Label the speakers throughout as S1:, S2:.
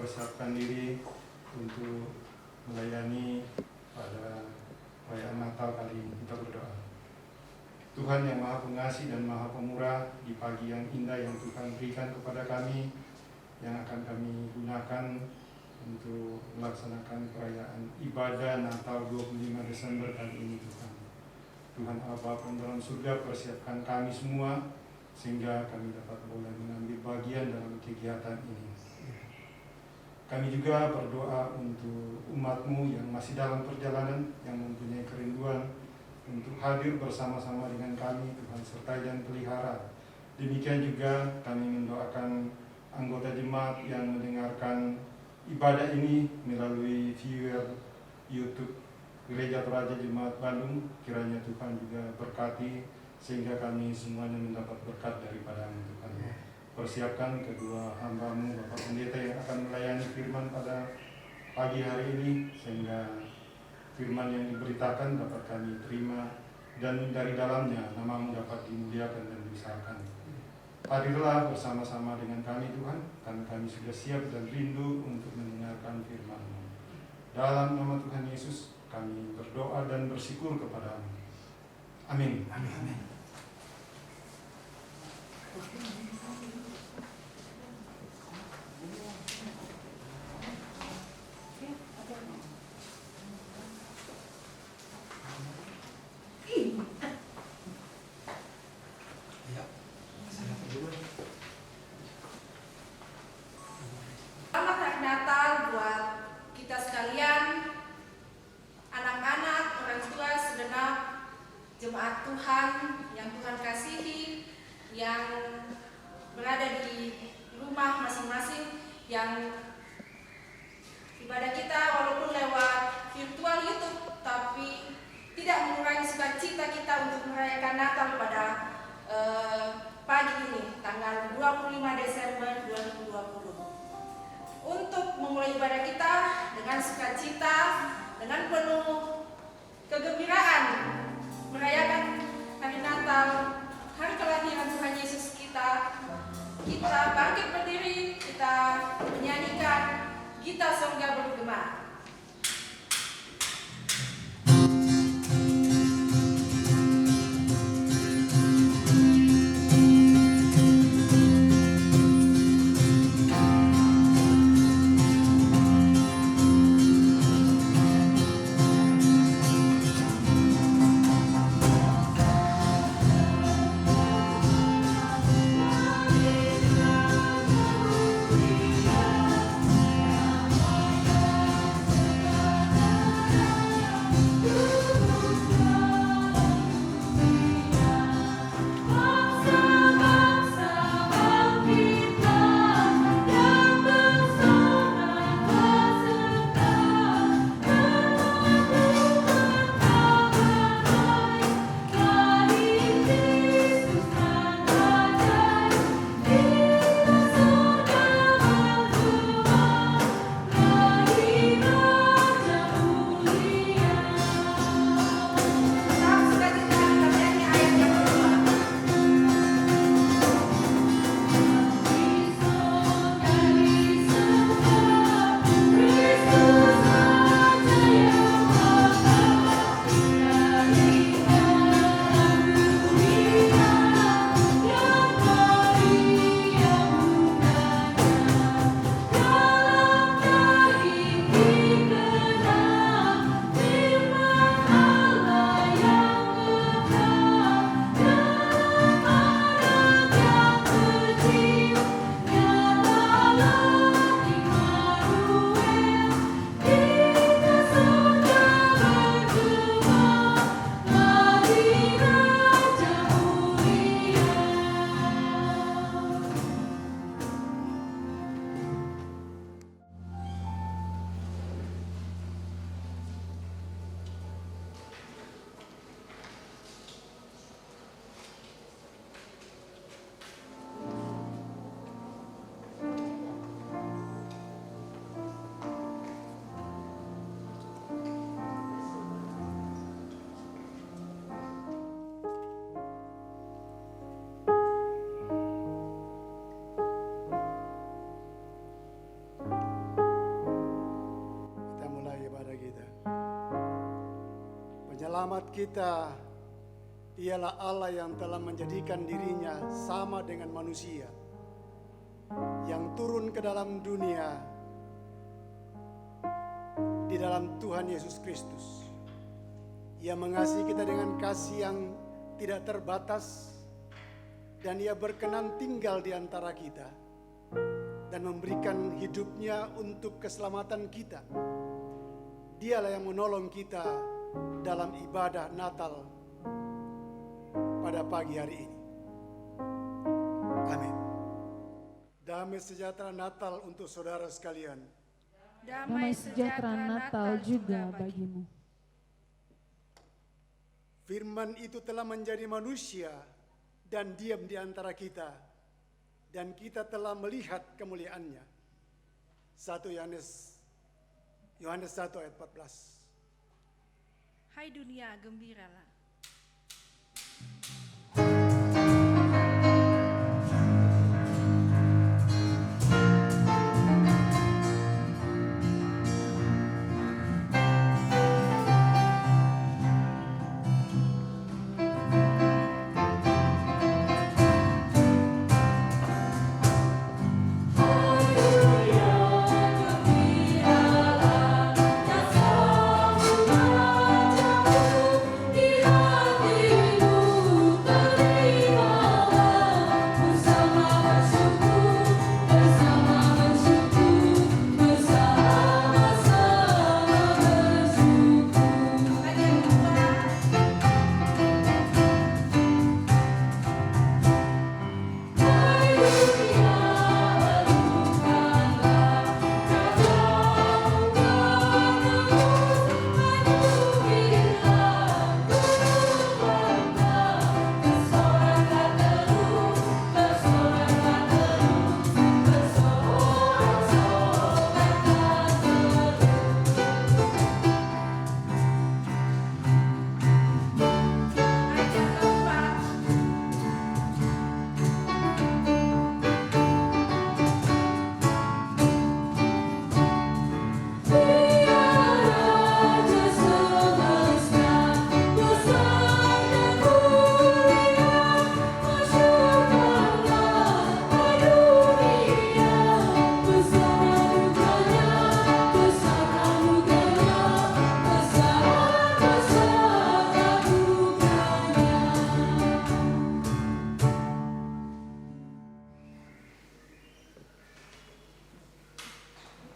S1: persiapkan diri untuk melayani pada perayaan Natal kali ini. Kita berdoa. Tuhan yang Maha Pengasih dan Maha Pemurah, di pagi yang indah yang Tuhan berikan kepada kami, yang akan kami gunakan untuk melaksanakan perayaan ibadah Natal 25 Desember kali ini, Tuhan. Tuhan Allah Bapa dalam surga, persiapkan kami semua sehingga kami dapat boleh mengambil bagian dalam kegiatan ini. Kami juga berdoa untuk umat-Mu yang masih dalam perjalanan, yang mempunyai kerinduan untuk hadir bersama-sama dengan kami, Tuhan sertai dan pelihara. Demikian juga kami mendoakan anggota jemaat yang mendengarkan ibadah ini melalui viewer YouTube Gereja Toraja Jemaat Bandung. Kiranya Tuhan juga berkati sehingga kami semuanya mendapat berkat daripada-Mu, Tuhan. Persiapkan kedua hamba-Mu, Bapak Pendeta yang akan melayani firman pada pagi hari ini, sehingga firman yang diberitakan dapat kami terima dan dari dalamnya nama-Mu dapat dimuliakan dan dibesarkan. Hadirlah bersama-sama dengan kami, Tuhan, karena kami sudah siap dan rindu untuk mendengarkan firman-Mu. Dalam nama Tuhan Yesus kami berdoa dan bersyukur kepada-Mu. Amin.
S2: Amin. Amin.
S3: Selamat Hari Natal buat kita sekalian, anak-anak, orang tua, segenap jemaat Tuhan yang Tuhan kasihi, yang berada di rumah masing-masing, yang ibadah kita walaupun lewat virtual YouTube, tapi tidak mengurangi sukacita kita untuk merayakan Natal pada pagi ini, tanggal 25 Desember 2020. Untuk memulai ibadah kita dengan sukacita, dengan penuh kegembiraan, merayakan hari Natal, hari kelahiran Tuhan Yesus kita bangkit berdiri, kita menyanyikan Gita Songga bergema.
S2: Selamat kita ialah Allah yang telah menjadikan dirinya sama dengan manusia, yang turun ke dalam dunia di dalam Tuhan Yesus Kristus. Ia mengasihi kita dengan kasih yang tidak terbatas, dan Ia berkenan tinggal di antara kita dan memberikan hidupnya untuk keselamatan kita. Dialah yang menolong kita dalam ibadah Natal pada pagi hari ini. Amin. Damai sejahtera Natal untuk saudara sekalian.
S4: Damai sejahtera Natal juga bagimu.
S2: Firman itu telah menjadi manusia dan diam di antara kita, dan kita telah melihat kemuliaannya. 1 Yohanes 1 ayat 14.
S3: Hai dunia, gembiralah.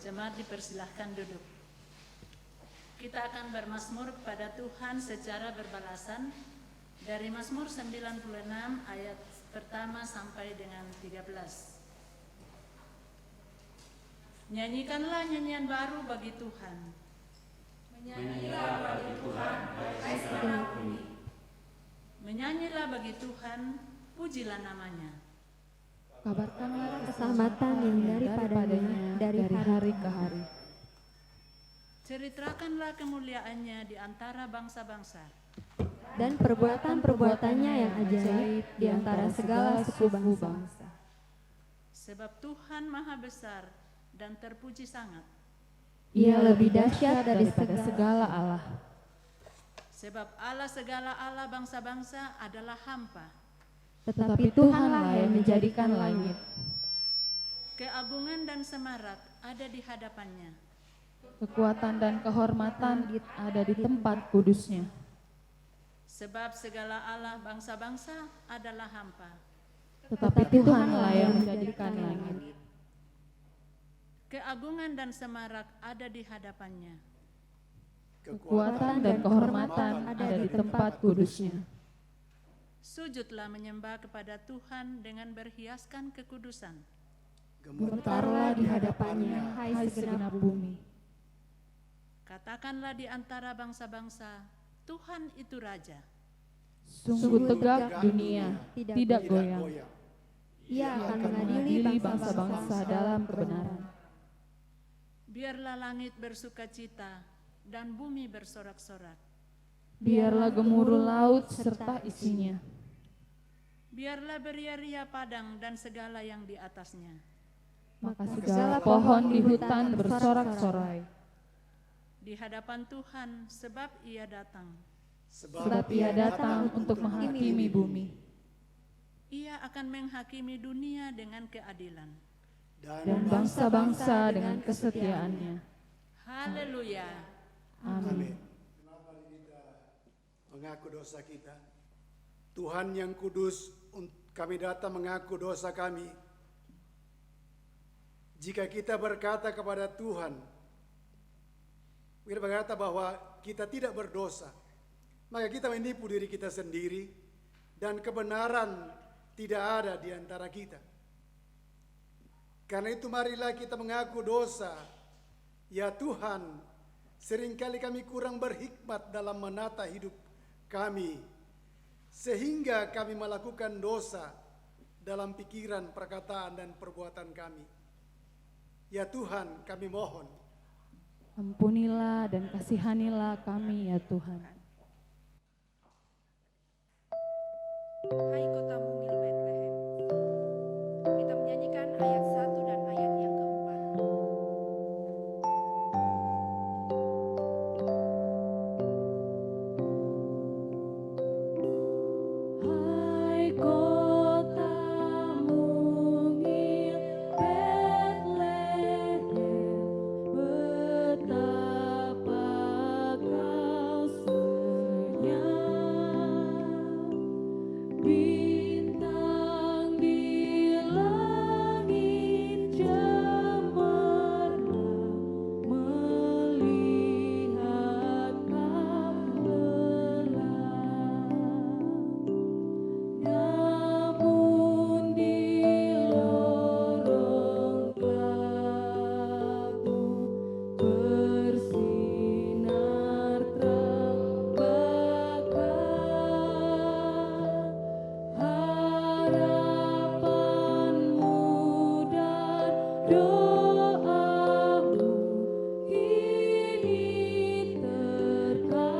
S4: Jemaat dipersilahkan duduk. Kita akan bermazmur kepada Tuhan secara berbalasan dari Mazmur 96 ayat pertama sampai dengan 13. Nyanyikanlah nyanyian baru bagi Tuhan.
S3: Menyanyilah bagi Tuhan, hai segenap bumi.
S4: Menyanyilah bagi Tuhan, pujilah namanya.
S5: Kabarkanlah keselamatan yang daripadanya dari hari ke hari.
S4: Ceritakanlah kemuliaannya di antara bangsa-bangsa.
S5: Dan perbuatan-perbuatannya yang ajaib di antara segala suku bangsa.
S4: Sebab Tuhan maha besar dan terpuji sangat.
S5: Ia lebih dahsyat daripada segala Allah.
S4: Sebab Allah segala Allah bangsa-bangsa adalah hampa.
S5: Tetapi Tuhanlah yang menjadikan langit.
S4: Keagungan dan semarak ada di hadapannya.
S6: Kekuatan dan kehormatan ada di tempat kudusnya.
S4: Sebab segala Allah bangsa-bangsa adalah hampa.
S6: Tetapi Tuhanlah yang menjadikan langit.
S4: Keagungan dan semarak ada di hadapannya.
S6: Kekuatan dan kehormatan ada di tempat kudusnya.
S4: Sujudlah menyembah kepada Tuhan dengan berhiaskan kekudusan.
S5: Gemetarlah di hadapannya, hai segenap bumi.
S4: Katakanlah di antara bangsa-bangsa, Tuhan itu Raja.
S6: Sungguh tegak dunia, tidak goyang.
S5: Ia akan mengadili
S6: bangsa-bangsa dalam kebenaran.
S4: Biarlah langit bersuka cita dan bumi bersorak-sorak.
S6: Biarlah gemuruh laut serta isinya.
S4: Biarlah beria-ria padang dan segala yang di atasnya.
S6: Maka segala pohon di hutan bersorak-sorai.
S4: Di hadapan Tuhan sebab Ia datang.
S6: sebab Ia datang untuk menghakimi bumi
S4: Ia akan menghakimi dunia dengan keadilan.
S6: dan bangsa-bangsa dengan kesetiaannya.
S4: Haleluya.
S6: Amin.
S2: Mari kita mengaku dosa kita. Tuhan yang kudus, kami datang mengaku dosa kami. Jika kita berkata kepada Tuhan, kita berkata bahwa kita tidak berdosa, maka kita menipu diri kita sendiri dan kebenaran tidak ada di antara kita. Karena itu marilah kita mengaku dosa. Ya Tuhan, seringkali kami kurang berhikmat dalam menata hidup kami, sehingga kami melakukan dosa dalam pikiran, perkataan, dan perbuatan kami. Ya Tuhan, kami mohon,
S6: Ampunilah dan kasihanilah kami ya Tuhan.
S3: Hai kota mungil Bethlehem. Kita menyanyikan ayat 1 dan ayat yang keempat.
S6: Hai kota mungil Bethlehem, betapa kau senyap, bintang di langit cemerlang melihat kau lelah. Namun di lorong gelapmu bersinar terbakar harapanmu dan doamu ini terkabulkan.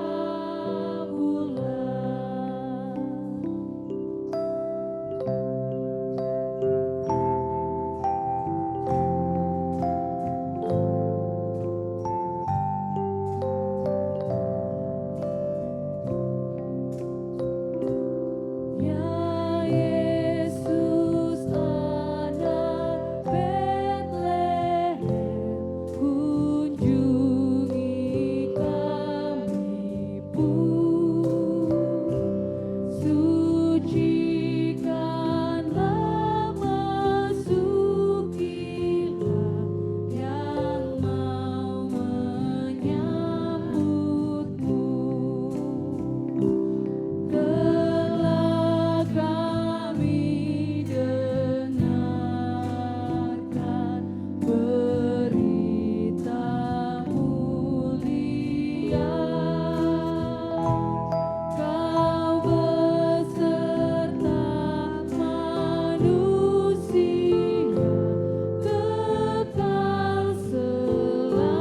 S6: Ya Yesus anak Bethlehem, kunjungi kami pun, sucikanlah, masukilah yang mau menyambutmu. Telah kami dengarkan berita mulia, Kau beserta manusia kekal selamanya.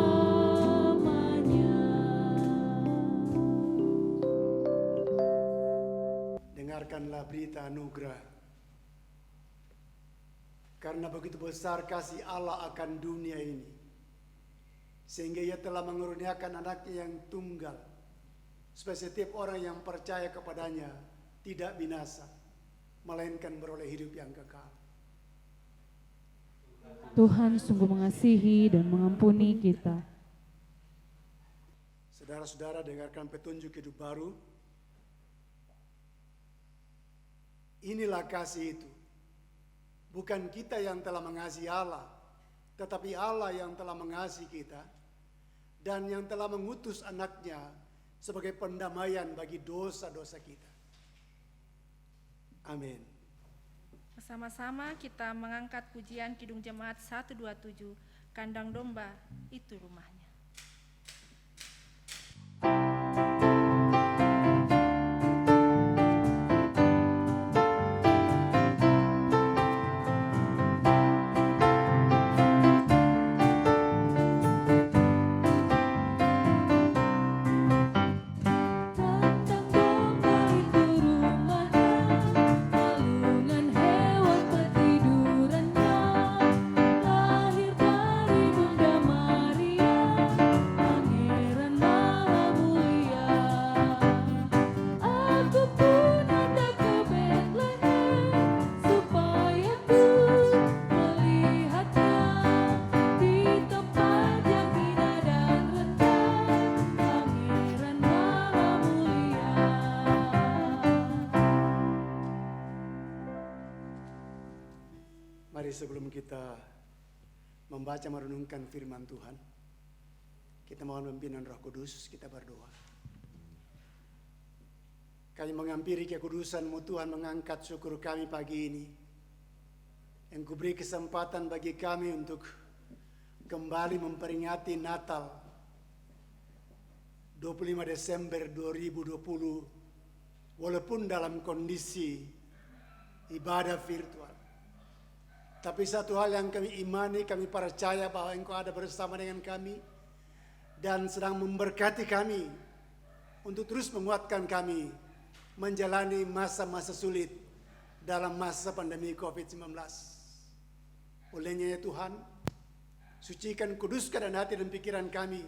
S2: dengarkanlah berita anugerah. Karena begitu besar kasih Allah akan dunia ini, sehingga Ia telah mengaruniakan anaknya yang tunggal, supaya setiap orang yang percaya kepadanya tidak binasa, melainkan beroleh hidup yang kekal.
S6: Tuhan sungguh mengasihi dan mengampuni kita.
S2: Saudara-saudara, dengarkan petunjuk hidup baru. Inilah kasih itu. Bukan kita yang telah mengasihi Allah, tetapi Allah yang telah mengasihi kita dan yang telah mengutus anaknya sebagai pendamaian bagi dosa-dosa kita. Amin.
S3: Bersama-sama kita mengangkat pujian Kidung Jemaat 127, Kandang Domba itu rumahnya.
S6: Kandang domba itu rumahnya, alungan hewan petidurannya, lahir dari Bunda Maria.
S2: sebelum kita membaca merenungkan firman Tuhan, kita mohon pimpinan Roh Kudus, kita berdoa. Kami menghampiri kekudusan-Mu Tuhan, mengangkat syukur kami pagi ini. Engkau beri kesempatan bagi kami untuk kembali memperingati Natal 25 Desember 2020, walaupun dalam kondisi ibadah virtual. Tapi satu hal yang kami imani, kami percaya bahwa Engkau ada bersama dengan kami dan sedang memberkati kami untuk terus menguatkan kami menjalani masa-masa sulit dalam masa pandemi COVID-19. Olehnya ya Tuhan, sucikan, kuduskan dan hati dan pikiran kami,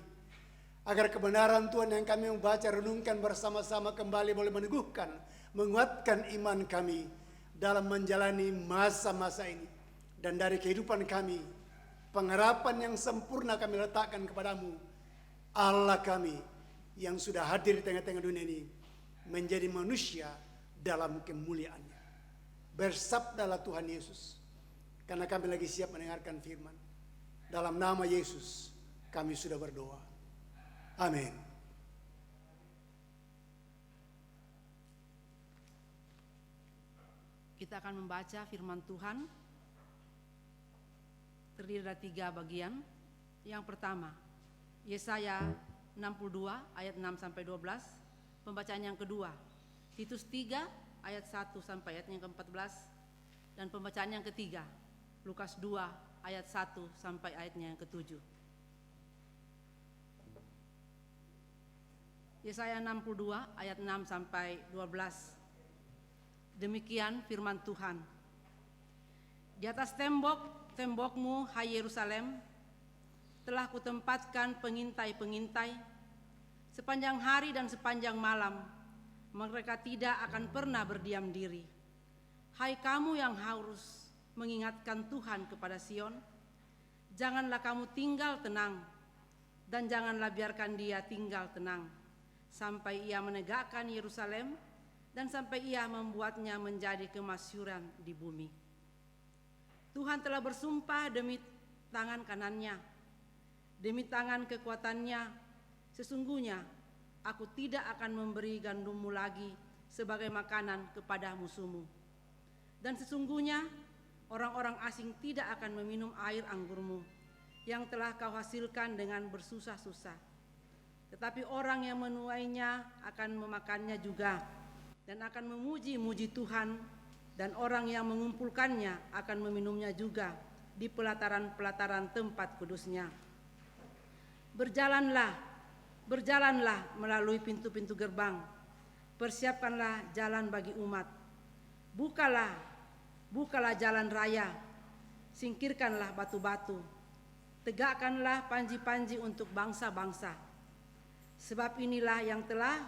S2: agar kebenaran Tuhan yang kami membaca, renungkan bersama-sama kembali boleh meneguhkan, menguatkan iman kami dalam menjalani masa-masa ini. Dan dari kehidupan kami, pengharapan yang sempurna kami letakkan kepadamu, Allah kami yang sudah hadir di tengah-tengah dunia ini, menjadi manusia dalam kemuliaannya. Bersabdalah Tuhan Yesus, karena kami lagi siap mendengarkan firman. Dalam nama Yesus kami sudah berdoa. Amin.
S3: Kita akan membaca firman Tuhan, terdiri dari 3 bagian. Yang pertama, Yesaya 62 ayat 6 sampai 12. Pembacaan yang kedua, Titus 3 ayat 1 sampai ayat yang ke-14. Dan pembacaan yang ketiga, Lukas 2 ayat 1 sampai ayatnya yang ke-7. Yesaya 62 ayat 6 sampai 12. Demikian firman Tuhan. Di atas tembokmu, hai Yerusalem, telah kutempatkan pengintai-pengintai. Sepanjang hari dan sepanjang malam, mereka tidak akan pernah berdiam diri. Hai kamu yang harus mengingatkan Tuhan kepada Sion, janganlah kamu tinggal tenang, dan janganlah biarkan dia tinggal tenang, sampai ia menegakkan Yerusalem, dan sampai ia membuatnya menjadi kemasyhuran di bumi. Tuhan telah bersumpah demi tangan kanannya, demi tangan kekuatannya, sesungguhnya aku tidak akan memberi gandummu lagi sebagai makanan kepada musuhmu. Dan sesungguhnya orang-orang asing tidak akan meminum air anggurmu yang telah kau hasilkan dengan bersusah-susah. Tetapi orang yang menuainya akan memakannya juga dan akan memuji-muji Tuhan, dan orang yang mengumpulkannya akan meminumnya juga di pelataran-pelataran tempat kudusnya. Berjalanlah melalui pintu-pintu gerbang, persiapkanlah jalan bagi umat. Bukalah jalan raya, singkirkanlah batu-batu, tegakkanlah panji-panji untuk bangsa-bangsa. Sebab inilah yang telah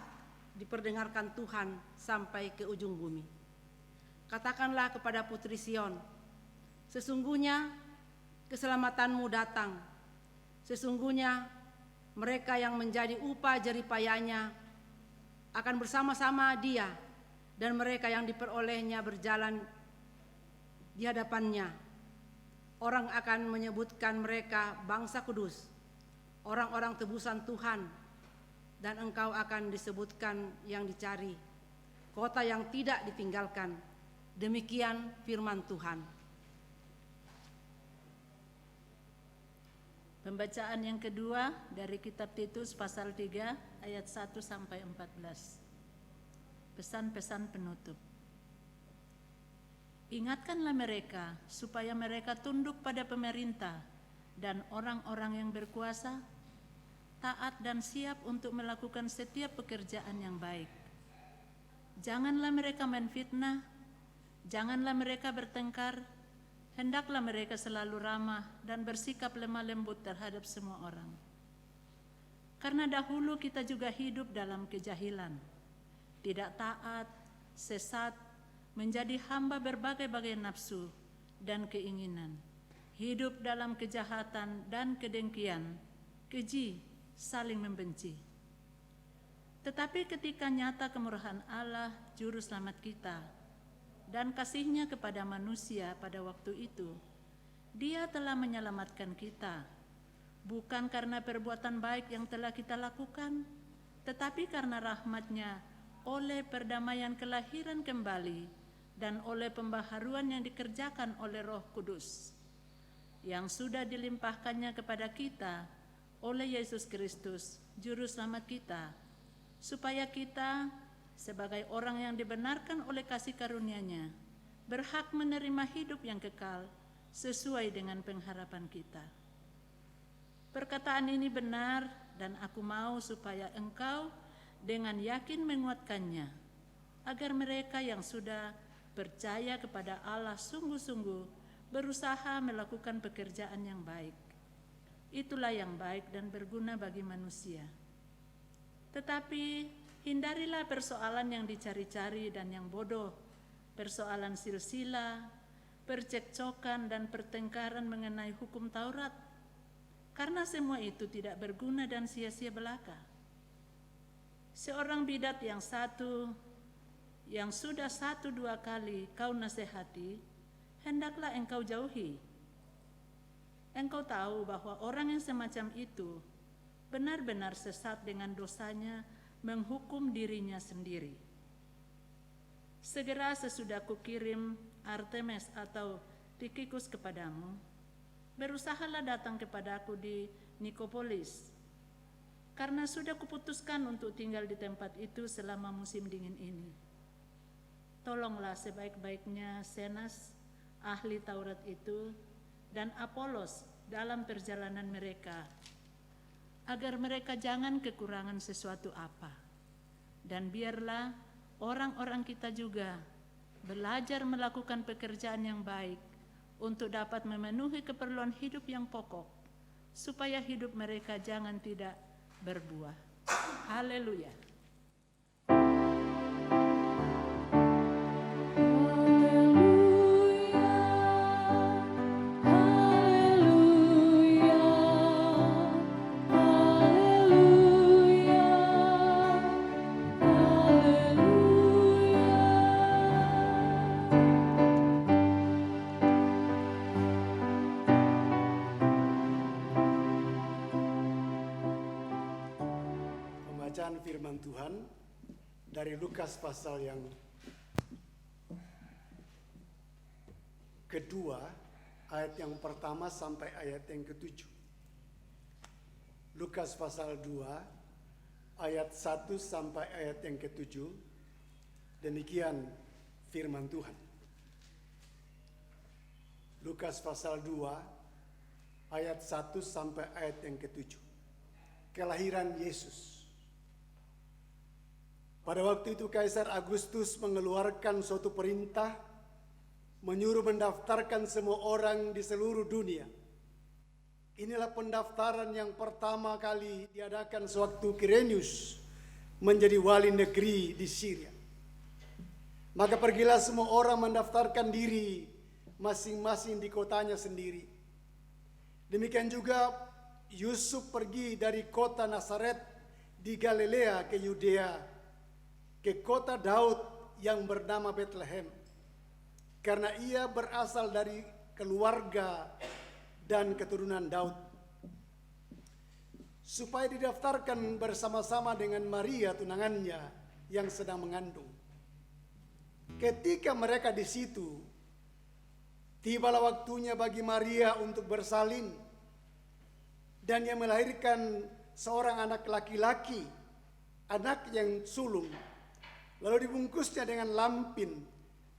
S3: diperdengarkan Tuhan sampai ke ujung bumi. Katakanlah kepada putri Sion, sesungguhnya keselamatanmu datang. Sesungguhnya mereka yang menjadi upah jeripayanya akan bersama-sama dia, dan mereka yang diperolehnya berjalan di hadapannya. Orang akan menyebutkan mereka bangsa kudus, orang-orang tebusan Tuhan, dan engkau akan disebutkan yang dicari, kota yang tidak ditinggalkan. Demikian firman Tuhan.
S4: Pembacaan yang kedua dari kitab Titus pasal 3 ayat 1 sampai 14. Pesan-pesan penutup. Ingatkanlah mereka supaya mereka tunduk pada pemerintah dan orang-orang yang berkuasa, taat dan siap untuk melakukan setiap pekerjaan yang baik. Janganlah mereka menfitnah, janganlah mereka bertengkar, hendaklah mereka selalu ramah dan bersikap lemah lembut terhadap semua orang. Karena dahulu kita juga hidup dalam kejahilan, tidak taat, sesat, menjadi hamba berbagai-bagai nafsu dan keinginan, hidup dalam kejahatan dan kedengkian, keji, saling membenci. Tetapi ketika nyata kemurahan Allah, Juru Selamat kita, dan kasih-Nya kepada manusia pada waktu itu, Dia telah menyelamatkan kita, bukan karena perbuatan baik yang telah kita lakukan, tetapi karena rahmat-Nya oleh perdamaian kelahiran kembali dan oleh pembaharuan yang dikerjakan oleh Roh Kudus, yang sudah dilimpahkannya kepada kita oleh Yesus Kristus, Juru Selamat kita, supaya kita sebagai orang yang dibenarkan oleh kasih karunia-Nya berhak menerima hidup yang kekal sesuai dengan pengharapan kita. Perkataan ini benar dan aku mau supaya engkau dengan yakin menguatkannya, agar mereka yang sudah percaya kepada Allah sungguh-sungguh berusaha melakukan pekerjaan yang baik. Itulah yang baik dan berguna bagi manusia. Tetapi hindarilah persoalan yang dicari-cari dan yang bodoh, persoalan silsilah, percekcokan dan pertengkaran mengenai hukum Taurat, karena semua itu tidak berguna dan sia-sia belaka. Seorang bidat yang sudah 1-2 kali kau nasihati, hendaklah engkau jauhi. Engkau tahu bahwa orang yang semacam itu benar-benar sesat dengan dosanya menghukum dirinya sendiri. Segera sesudah kukirim Artemis atau Tikhikus kepadamu, berusahalah datang kepadaku di Nikopolis, karena sudah kuputuskan untuk tinggal di tempat itu selama musim dingin ini. Tolonglah sebaik-baiknya Zenas, ahli Taurat itu, dan Apolos dalam perjalanan mereka, agar mereka jangan kekurangan sesuatu apa. Dan biarlah orang-orang kita juga belajar melakukan pekerjaan yang baik untuk dapat memenuhi keperluan hidup yang pokok, supaya hidup mereka jangan tidak berbuah. Haleluya.
S2: Pembacaan firman Tuhan dari Lukas pasal yang kedua, ayat yang pertama sampai ayat yang ke-7. Lukas pasal 2, ayat 1 sampai ayat yang ke-7. Demikian firman Tuhan. Lukas pasal 2, ayat 1 sampai ayat yang ke-7. Kelahiran Yesus. Pada waktu itu Kaisar Agustus mengeluarkan suatu perintah menyuruh mendaftarkan semua orang di seluruh dunia. Inilah pendaftaran yang pertama kali diadakan sewaktu Quirinius menjadi wali negeri di Syria. Maka pergilah semua orang mendaftarkan diri masing-masing di kotanya sendiri. Demikian juga Yusuf pergi dari kota Nazaret di Galilea ke Yudea, ke kota Daud yang bernama Bethlehem, karena ia berasal dari keluarga dan keturunan Daud, supaya didaftarkan bersama-sama dengan Maria tunangannya yang sedang mengandung. Ketika mereka di situ, tibalah waktunya bagi Maria untuk bersalin, dan ia melahirkan seorang anak laki-laki, anak yang sulung. Lalu dibungkusnya dengan lampin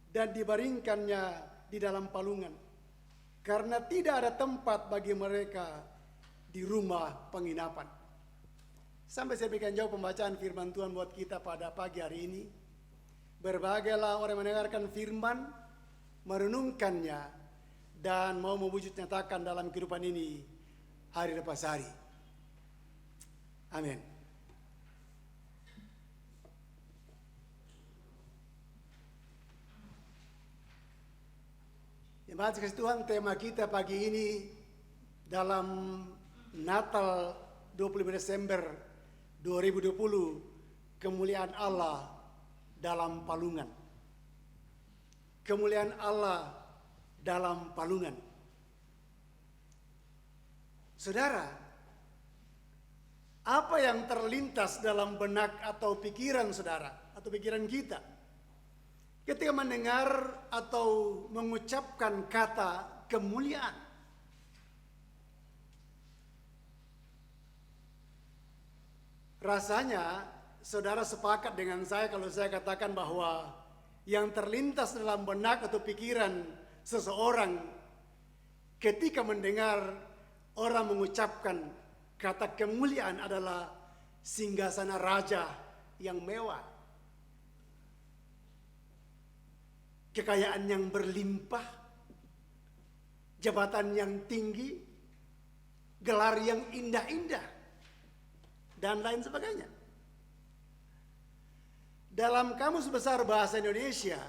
S2: dan dibaringkannya di dalam palungan, karena tidak ada tempat bagi mereka di rumah penginapan. Sampai saya berikan jauh pembacaan firman Tuhan buat kita pada pagi hari ini. Berbahagialah orang yang mendengarkan firman, merenungkannya, dan mau mewujud nyatakan dalam kehidupan ini hari lepas hari. Amin. Jemaat kasih Tuhan, tema kita pagi ini dalam Natal 25 Desember 2020, kemuliaan Allah dalam palungan. Kemuliaan Allah dalam palungan. Saudara, apa yang terlintas dalam benak atau pikiran saudara atau pikiran kita ketika mendengar atau mengucapkan kata kemuliaan? Rasanya saudara sepakat dengan saya kalau saya katakan bahwa yang terlintas dalam benak atau pikiran seseorang ketika mendengar orang mengucapkan kata kemuliaan adalah singgasana raja yang mewah, kekayaan yang berlimpah, jabatan yang tinggi, gelar yang indah-indah, dan lain sebagainya. Dalam Kamus Besar Bahasa Indonesia,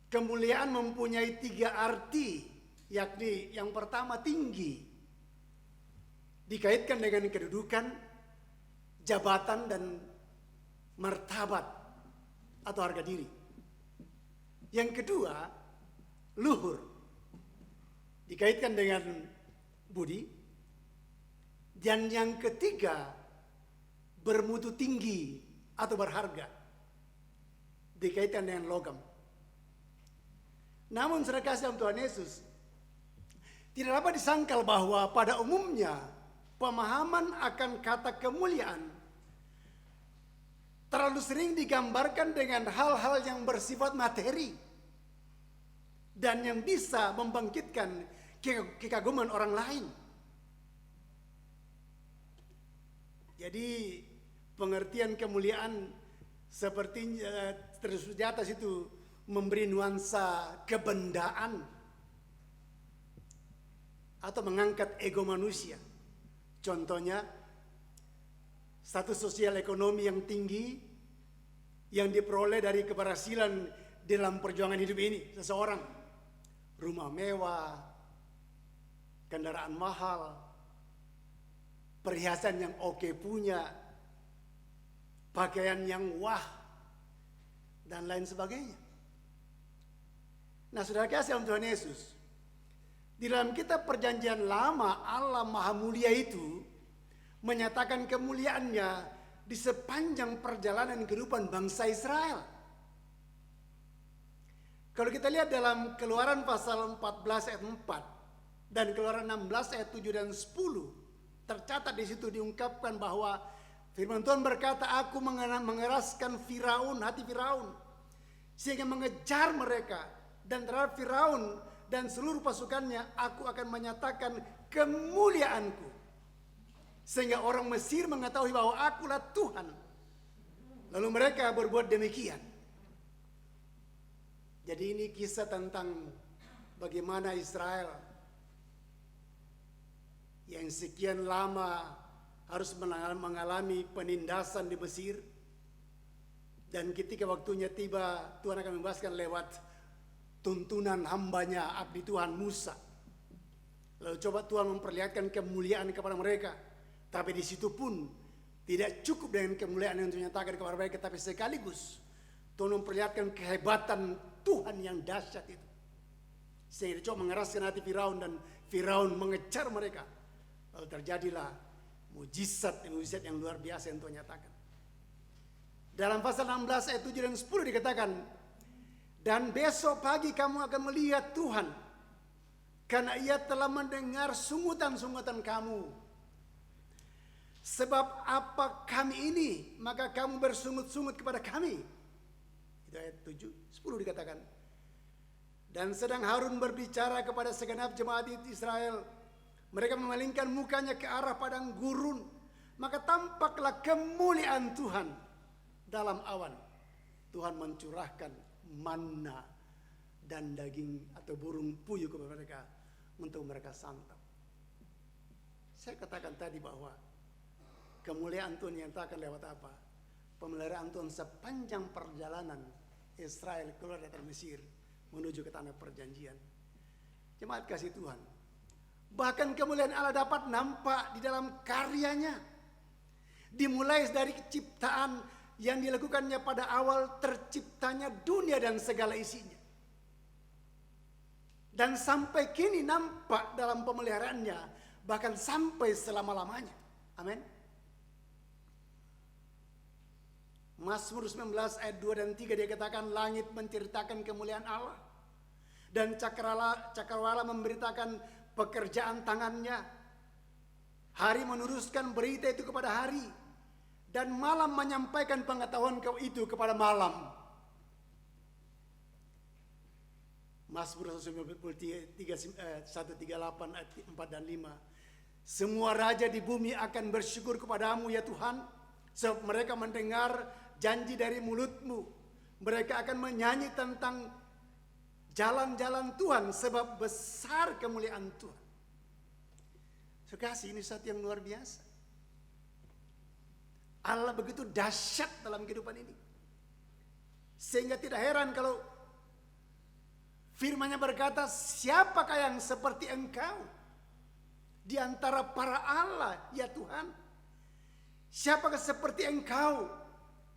S2: kemuliaan mempunyai 3 arti, yakni yang pertama tinggi, dikaitkan dengan kedudukan, jabatan, dan martabat atau harga diri. Yang kedua, luhur, dikaitkan dengan budi. Dan yang ketiga, bermutu tinggi atau berharga, dikaitkan dengan logam. Namun saudara kasih dalam Tuhan Yesus, tidak dapat disangkal bahwa pada umumnya pemahaman akan kata kemuliaan terlalu sering digambarkan dengan hal-hal yang bersifat materi dan yang bisa membangkitkan kekaguman orang lain. Jadi pengertian kemuliaan seperti terus di atas itu memberi nuansa kebendaan atau mengangkat ego manusia. Contohnya, status sosial ekonomi yang tinggi yang diperoleh dari keberhasilan dalam perjuangan hidup ini seseorang. Rumah mewah, kendaraan mahal, perhiasan yang oke punya, pakaian yang wah, dan lain sebagainya. Nah, saudara kasih dalam Tuhan Yesus, di dalam kitab Perjanjian Lama, Allah Maha Mulia itu menyatakan kemuliaannya di sepanjang perjalanan kehidupan bangsa Israel. Kalau kita lihat dalam Keluaran pasal 14 ayat 4 dan Keluaran 16 ayat 7 dan 10, tercatat di situ diungkapkan bahwa firman Tuhan berkata, aku mengeraskan Firaun, hati Firaun, sehingga mengejar mereka, dan terhadap Firaun dan seluruh pasukannya aku akan menyatakan kemuliaanku, sehingga orang Mesir mengetahui bahwa akulah Tuhan. Lalu mereka berbuat demikian. Jadi ini kisah tentang bagaimana Israel yang sekian lama harus mengalami penindasan di Mesir, dan ketika waktunya tiba Tuhan akan membebaskan lewat tuntunan hambanya abdi Tuhan Musa. Lalu coba Tuhan memperlihatkan kemuliaan kepada mereka, tapi di situ pun tidak cukup dengan kemuliaan yang dinyatakan kepada mereka, tapi sekaligus Tuhan memperlihatkan kehebatan Tuhan yang dahsyat itu, sehingga dia coba mengeraskan hati Firaun, dan Firaun mengejar mereka. Lalu terjadilah mujizat yang luar biasa yang Tuhan nyatakan. Dalam pasal 16 ayat 7 dan 10 dikatakan, dan besok pagi kamu akan melihat Tuhan, karena ia telah mendengar sungutan-sungutan kamu. Sebab apa kami ini, maka kamu bersungut-sungut kepada kami. Itu ayat 7, 10 dikatakan. Dan sedang Harun berbicara kepada segenap jemaat Israel, mereka memalingkan mukanya ke arah padang gurun, maka tampaklah kemuliaan Tuhan dalam awan. Tuhan mencurahkan manna dan daging atau burung puyuh kepada mereka untuk mereka santap. Saya katakan tadi bahwa kemuliaan Tuhan yang tak akan lewat apa? Pemeliharaan Tuhan sepanjang perjalanan Israel keluar dari Mesir menuju ke tanah perjanjian. Jemaat kasih Tuhan, bahkan kemuliaan Allah dapat nampak di dalam karyanya. Dimulai dari ciptaan yang dilakukannya pada awal terciptanya dunia dan segala isinya. Dan sampai kini nampak dalam pemeliharaannya bahkan sampai selama-lamanya. Amin. Mazmur 19 ayat 2 dan 3 dia katakan, langit menceritakan kemuliaan Allah dan cakrawala memberitakan pekerjaan tangannya. Hari meneruskan berita itu kepada hari, dan malam menyampaikan pengetahuan itu kepada malam. Mazmur 138 ayat 4 dan 5. Semua raja di bumi akan bersyukur kepadamu ya Tuhan, sebab mereka mendengar janji dari mulutmu. Mereka akan menyanyi tentang jalan-jalan Tuhan, sebab besar kemuliaan Tuhan. Sekasih, ini satu yang luar biasa. Allah begitu dahsyat dalam kehidupan ini, sehingga tidak heran kalau firman-Nya berkata, siapakah yang seperti engkau di antara para Allah ya Tuhan? Siapakah seperti engkau,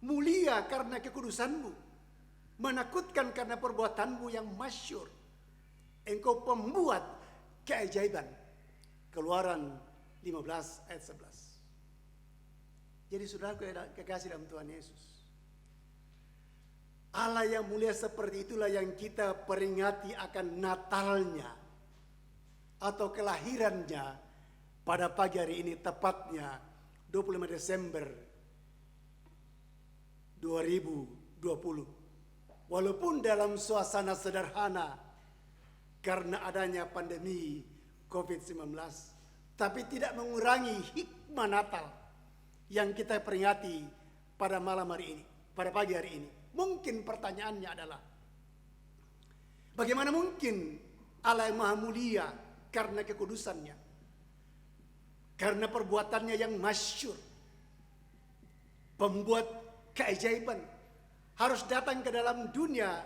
S2: mulia karena kekudusanmu, menakutkan karena perbuatanmu yang masyhur. Engkau pembuat keajaiban. Keluaran 15 ayat 11. Jadi saudaraku kekasih dalam Tuhan Yesus, Allah yang mulia seperti itulah yang kita peringati akan Natalnya atau kelahirannya pada pagi hari ini, tepatnya 25 Desember 2020. Walaupun dalam suasana sederhana karena adanya pandemi COVID-19, tapi tidak mengurangi hikmah Natal yang kita peringati pada malam hari ini, pada pagi hari ini. Mungkin pertanyaannya adalah, bagaimana mungkin Allah yang maha mulia karena kekudusannya, karena perbuatannya yang masyhur, pembuat keajaiban, harus datang ke dalam dunia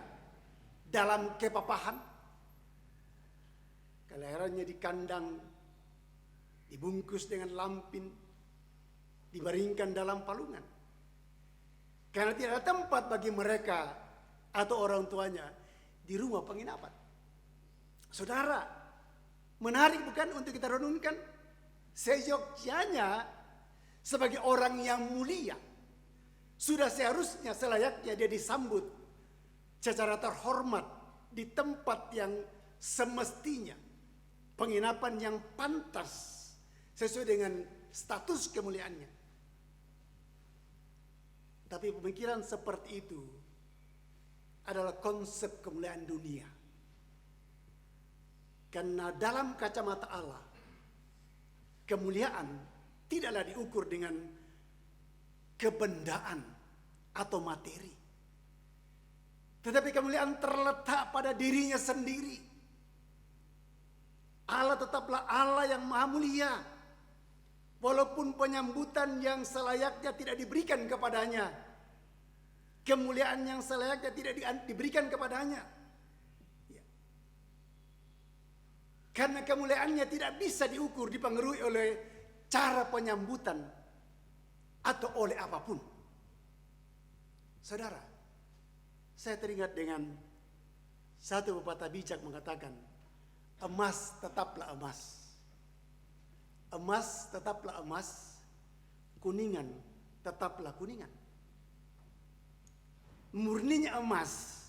S2: dalam kepapahan. Kelahirannya di kandang, dibungkus dengan lampin, dibaringkan dalam palungan. Karena tidak ada tempat bagi mereka atau orang tuanya di rumah penginapan. Saudara, menarik bukan untuk kita renungkan? Seyogyanya sebagai orang yang mulia, sudah seharusnya selayaknya dia disambut secara terhormat di tempat yang semestinya, penginapan yang pantas sesuai dengan status kemuliaannya. Tapi pemikiran seperti itu adalah konsep kemuliaan dunia. Karena dalam kacamata Allah, kemuliaan tidaklah diukur dengan kebendaan atau materi, tetapi kemuliaan terletak pada dirinya sendiri. Allah tetaplah Allah yang maha mulia, walaupun penyambutan yang selayaknya tidak diberikan kepadanya, kemuliaan yang selayaknya tidak diberikan kepadanya. Ya. Karena kemuliaannya tidak bisa diukur, dipengaruhi oleh cara penyambutan atau oleh apapun. Saudara, saya teringat dengan satu pepatah bijak mengatakan, emas tetaplah emas, emas tetaplah emas, kuningan tetaplah kuningan. Murninya emas,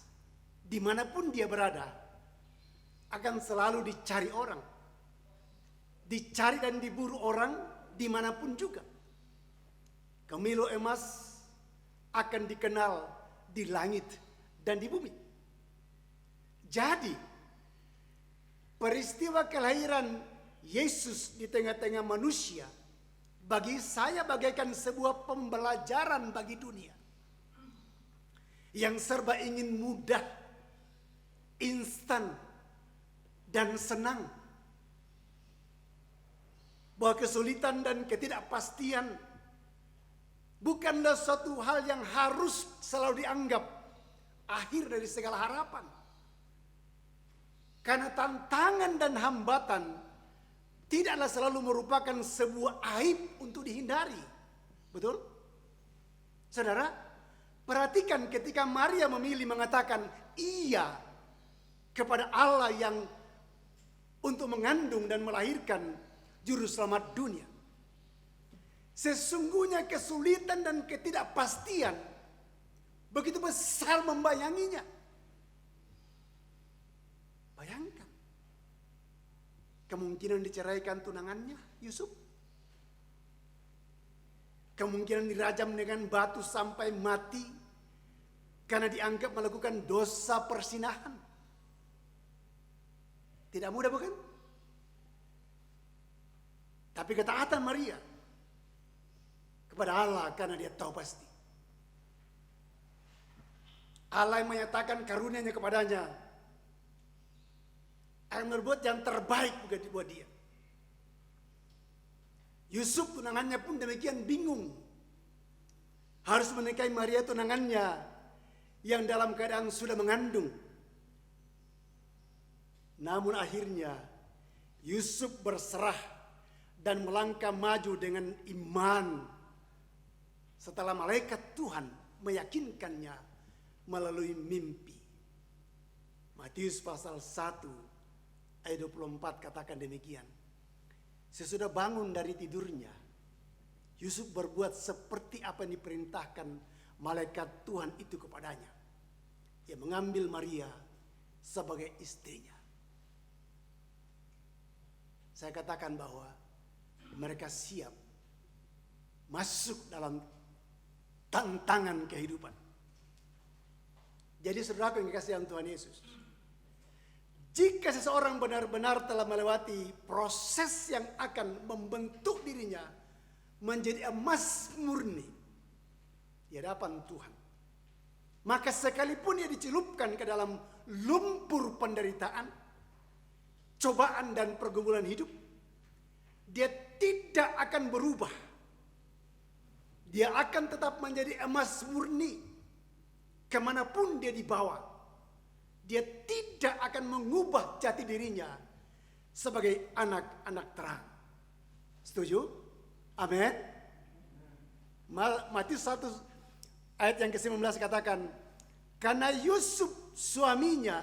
S2: dimanapun dia berada, akan selalu dicari orang, dicari dan diburu orang dimanapun juga. Kemilau emas akan dikenal di langit dan di bumi. Jadi, peristiwa kelahiran Yesus di tengah-tengah manusia bagi saya bagaikan sebuah pembelajaran bagi dunia yang serba ingin mudah, instan, dan senang. Bahwa kesulitan dan ketidakpastian bukanlah suatu hal yang harus selalu dianggap akhir dari segala harapan. Karena tantangan dan hambatan tidaklah selalu merupakan sebuah aib untuk dihindari. Betul? Saudara, perhatikan ketika Maria memilih mengatakan iya kepada Allah yang untuk mengandung dan melahirkan juru selamat dunia. Sesungguhnya kesulitan dan ketidakpastian begitu besar membayanginya. Bayangkan, kemungkinan diceraikan tunangannya Yusuf, kemungkinan dirajam dengan batu sampai mati karena dianggap melakukan dosa persinahan. Tidak mudah, bukan? Tapi ketaatan Maria kepada Allah karena dia tahu pasti Allah yang menyatakan karunia-Nya kepadanya akan berbuat yang terbaik buat dia. Yusuf tunangannya pun demikian bingung, harus menikahi Maria tunangannya yang dalam keadaan sudah mengandung. Namun akhirnya Yusuf berserah dan melangkah maju dengan iman setelah malaikat Tuhan meyakinkannya melalui mimpi. Matius pasal 1 ayat 24 katakan demikian. Sesudah bangun dari tidurnya, Yusuf berbuat seperti apa yang diperintahkan malaikat Tuhan itu kepadanya. Ia mengambil Maria sebagai istrinya. Saya katakan bahwa mereka siap masuk dalam tantangan kehidupan. Jadi saudaraku yang dikasihi Tuhan Yesus, jika seseorang benar-benar telah melewati proses yang akan membentuk dirinya menjadi emas murni di hadapan Tuhan, maka sekalipun dia dicelupkan ke dalam lumpur penderitaan, cobaan dan pergumulan hidup, dia tidak akan berubah. Dia akan tetap menjadi emas murni kemanapun dia dibawa. Dia tidak akan mengubah jati dirinya sebagai anak-anak terang. Setuju? Amin. Matius 1 ayat yang ke-19 katakan, karena Yusuf suaminya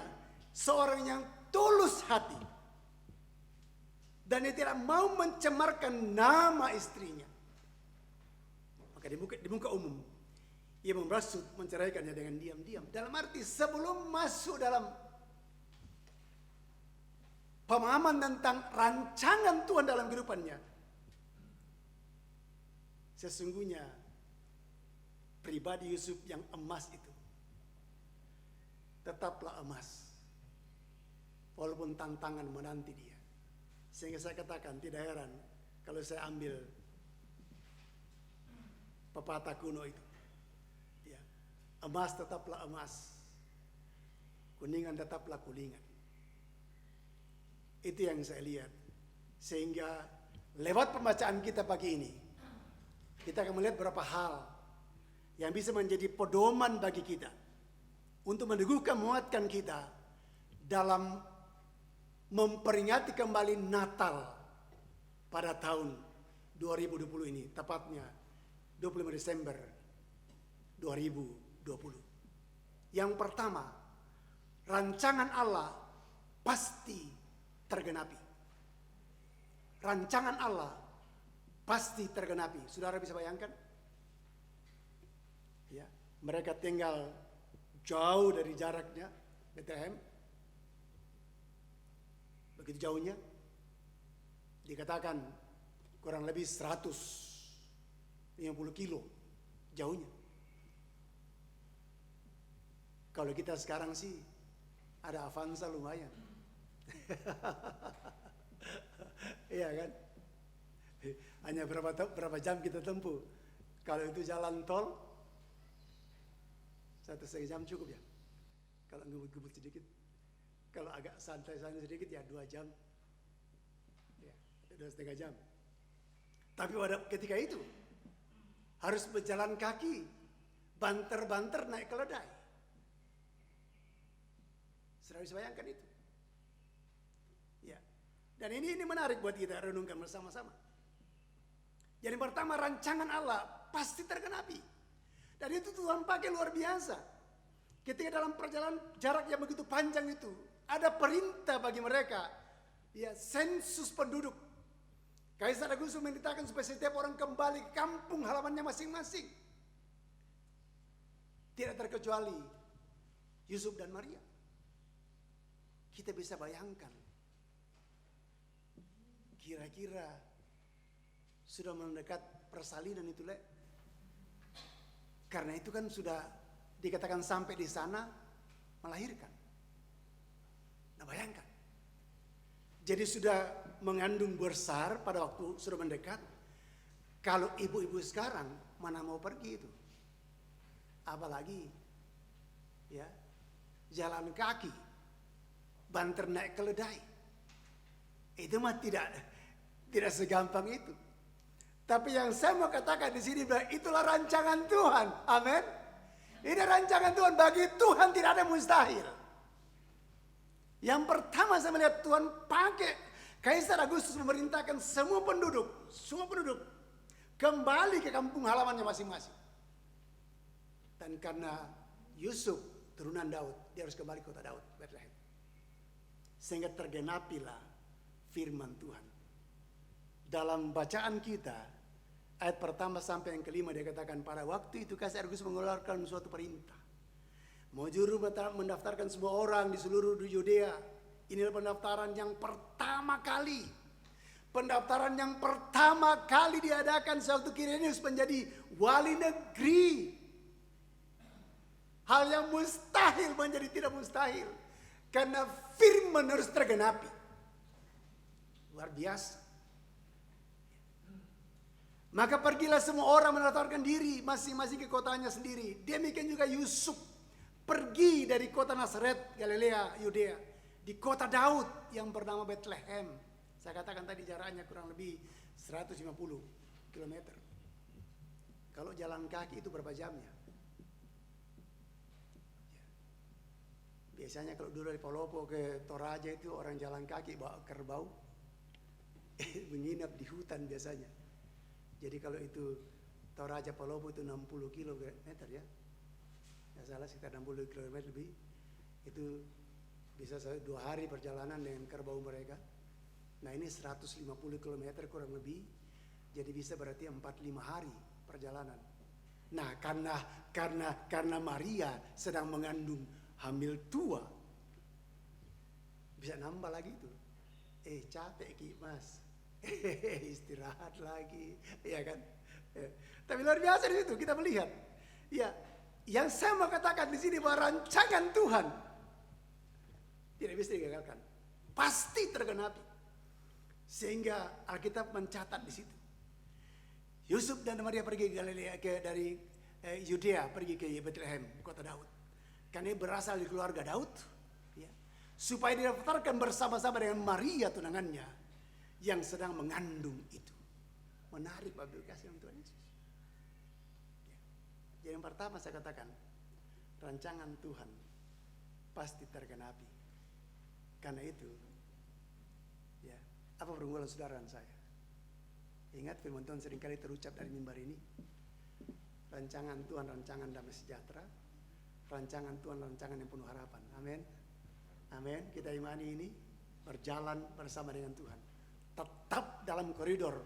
S2: seorang yang tulus hati dan dia tidak mau mencemarkan nama istrinya, maka di muka umum ia memberasut menceraikannya dengan diam-diam. Dalam arti sebelum masuk dalam pemahaman tentang rancangan Tuhan dalam kehidupannya, sesungguhnya pribadi Yusuf yang emas itu tetaplah emas walaupun tantangan menanti dia. Sehingga saya katakan tidak heran kalau saya ambil pepatah kuno itu. Ya, emas tetaplah emas, kuningan tetaplah kuningan. Itu yang saya lihat. Sehingga lewat pembacaan kita pagi ini, kita akan melihat beberapa hal yang bisa menjadi pedoman bagi kita untuk meneguhkan, menguatkan kita dalam memperingati kembali Natal pada tahun 2020 ini, tepatnya 25 Desember 2020. Yang pertama, rancangan Allah pasti tergenapi. Rancangan Allah pasti tergenapi. Saudara bisa bayangkan? Ya, mereka tinggal jauh dari jaraknya Bethlehem. Begitu jauhnya, dikatakan kurang lebih 150 kilo jauhnya. Kalau kita sekarang sih ada Avanza lumayan. Iya kan? Hanya berapa jam kita tempuh. Kalau itu jalan tol 1,5 jam cukup ya. Kalau ngebut-ngebut sedikit. Kalau agak santai-santai sedikit ya 2 jam. Ya, 2,5 jam. Tapi pada ketika itu harus berjalan kaki, banter-banter naik keledai. Sudah bisa bayangkan itu. Ya. Dan ini menarik buat kita renungkan bersama-sama. Jadi pertama, rancangan Allah pasti tergenapi. Dan itu Tuhan pakai luar biasa. Ketika dalam perjalanan jarak yang begitu panjang itu, ada perintah bagi mereka, ya, sensus penduduk. Kaisar Agustus memerintahkan supaya setiap orang kembali ke kampung halamannya masing-masing. Tidak terkecuali Yusuf dan Maria. Kita bisa bayangkan, kira-kira sudah mendekat persalinan itu, Le. Karena itu kan sudah dikatakan sampai di sana melahirkan. Nah, bayangkan. Jadi sudah mengandung besar pada waktu sudah mendekat. Kalau ibu-ibu sekarang mana mau pergi itu? Apalagi ya, jalan kaki, banter naik keledai. Itu mah tidak segampang itu. Tapi yang saya mau katakan di sini, itulah rancangan Tuhan. Amin. Ini rancangan Tuhan. Bagi Tuhan tidak ada mustahil. Yang pertama saya melihat Tuhan pakai Kaisar Agustus memerintahkan semua penduduk kembali ke kampung halamannya masing-masing. Dan karena Yusuf turunan Daud, dia harus kembali ke kota Daud, Bethlehem. Sehingga tergenapilah firman Tuhan. Dalam bacaan kita, ayat pertama sampai yang kelima dia katakan, pada waktu itu Kaisar Agustus mengeluarkan suatu perintah. Mau juru mendaftarkan semua orang di seluruh Yudea. Inilah pendaftaran yang pertama kali. Pendaftaran yang pertama kali diadakan sewaktu Quirinius menjadi wali negeri. Hal yang mustahil menjadi tidak mustahil. Karena firman harus tergenapi. Luar biasa. Maka pergilah semua orang mendaftarkan diri masing-masing ke kotanya sendiri. Demikian juga Yusuf pergi dari kota Nazaret, Galilea, Yudea, di kota Daud yang bernama Bethlehem. Saya katakan tadi jaraknya kurang lebih 150 km. Kalau jalan kaki itu berapa jamnya? Biasanya kalau dulu dari Palopo ke Toraja itu orang jalan kaki bawa kerbau, menginap di hutan biasanya. Jadi kalau itu Toraja Palopo itu 60 km ya. Nggak salah sekitar 60 km lebih. Itu bisa 2 hari perjalanan dengan kerbau mereka. Nah ini 150 km kurang lebih. Jadi bisa berarti 4-5 hari perjalanan. Nah karena Maria sedang mengandung hamil tua. Bisa nambah lagi itu. Capek Ki Mas. Istirahat lagi, ya kan? Tapi luar biasa di situ kita melihat. Ya, yang saya mau katakan di sini bahwa rancangan Tuhan tidak bisa digagalkan, pasti tergenapi. Sehingga Alkitab mencatat di situ. Yusuf dan Maria pergi ke Galilea, dari Yudea pergi ke Bethlehem, kota Daud. Karena berasal dari keluarga Daud, ya, supaya didaftarkan bersama-sama dengan Maria tunangannya yang sedang mengandung itu. Menarik Bapak kasih Tuhan Yesus. Ya. Jadi yang pertama saya katakan, rancangan Tuhan pasti tergenapi. Karena itu, ya, apa pergumulan saudara dan saya? Ingat firman Tuhan seringkali terucap dari mimbar ini. Rancangan Tuhan, rancangan damai sejahtera. Rancangan Tuhan, rancangan yang penuh harapan. Amin. Amin. Kita imani ini, berjalan bersama dengan Tuhan. Tetap dalam koridor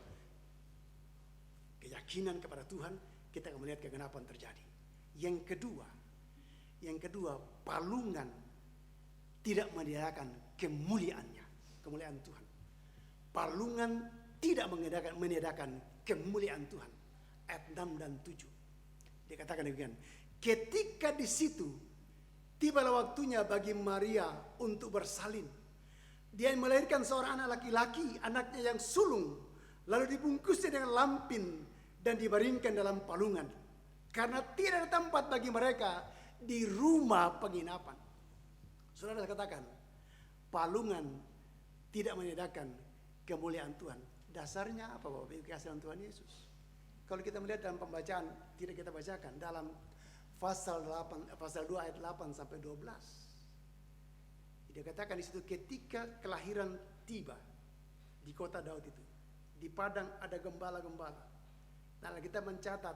S2: keyakinan kepada Tuhan, kita akan melihat kegenapan terjadi. Yang kedua, palungan tidak menyediakan kemuliaan Tuhan. Palungan tidak menyediakan kemuliaan Tuhan. Ayat 6 dan 7. Dikatakan demikian. Ketika di situ tibalah waktunya bagi Maria untuk bersalin. Dia melahirkan seorang anak laki-laki, anaknya yang sulung, lalu dibungkusnya dengan lampin dan dibaringkan dalam palungan. Karena tidak ada tempat bagi mereka di rumah penginapan. Saudara katakan, palungan tidak menyediakan kemuliaan Tuhan. Dasarnya apa Bapak? Kekasihan Tuhan Yesus. Kalau kita melihat dalam pembacaan, tidak kita bacakan dalam pasal 2 ayat 8 sampai 12. Dia katakan di situ ketika kelahiran tiba di kota Daud itu, di padang ada gembala-gembala. Nah, kita mencatat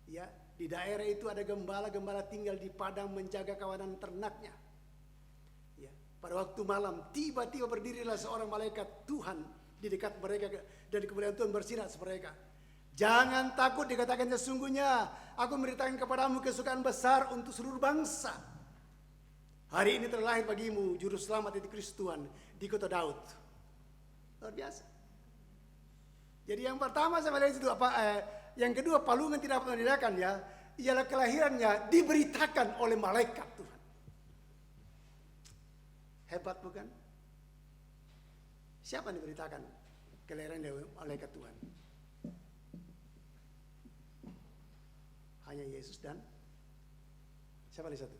S2: ya, di daerah itu ada gembala-gembala tinggal di padang menjaga kawanan ternaknya. Ya, pada waktu malam tiba-tiba berdirilah seorang malaikat Tuhan di dekat mereka dan kemuliaan Tuhan bersinar atas mereka. Jangan takut, dikatakan sesungguhnya aku memberitakan kepadamu kesukaan besar untuk seluruh bangsa. Hari ini telah lahir bagimu juru selamat yaitu Kristus Tuhan di kota Daud. Luar biasa. Jadi yang pertama saya lihat itu yang kedua palungan tidak dapat menandakan ya, ialah kelahirannya diberitakan oleh malaikat Tuhan. Hebat bukan? Siapa yang diberitakan kelahiran dari malaikat Tuhan? Hanya Yesus dan siapa lagi satu?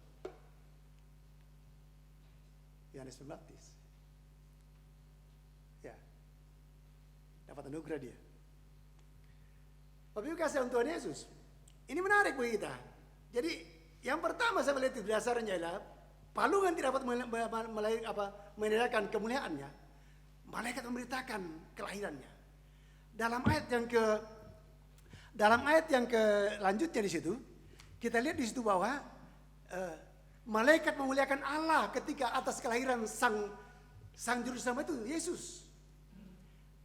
S2: Yohanes Pembaptis. Ya, dapat anugerah dia. Bapak Ibu kasih Tuhan Yesus. Ini menarik bagi kita. Jadi yang pertama saya melihat itu dasarnya adalah palungan tidak dapat menandakan kemuliaannya. Malaikat memberitakan kelahirannya. Dalam ayat yang kelanjutnya di situ, kita lihat di situ bahwa malaikat memuliakan Allah ketika atas kelahiran sang juru selamat itu Yesus.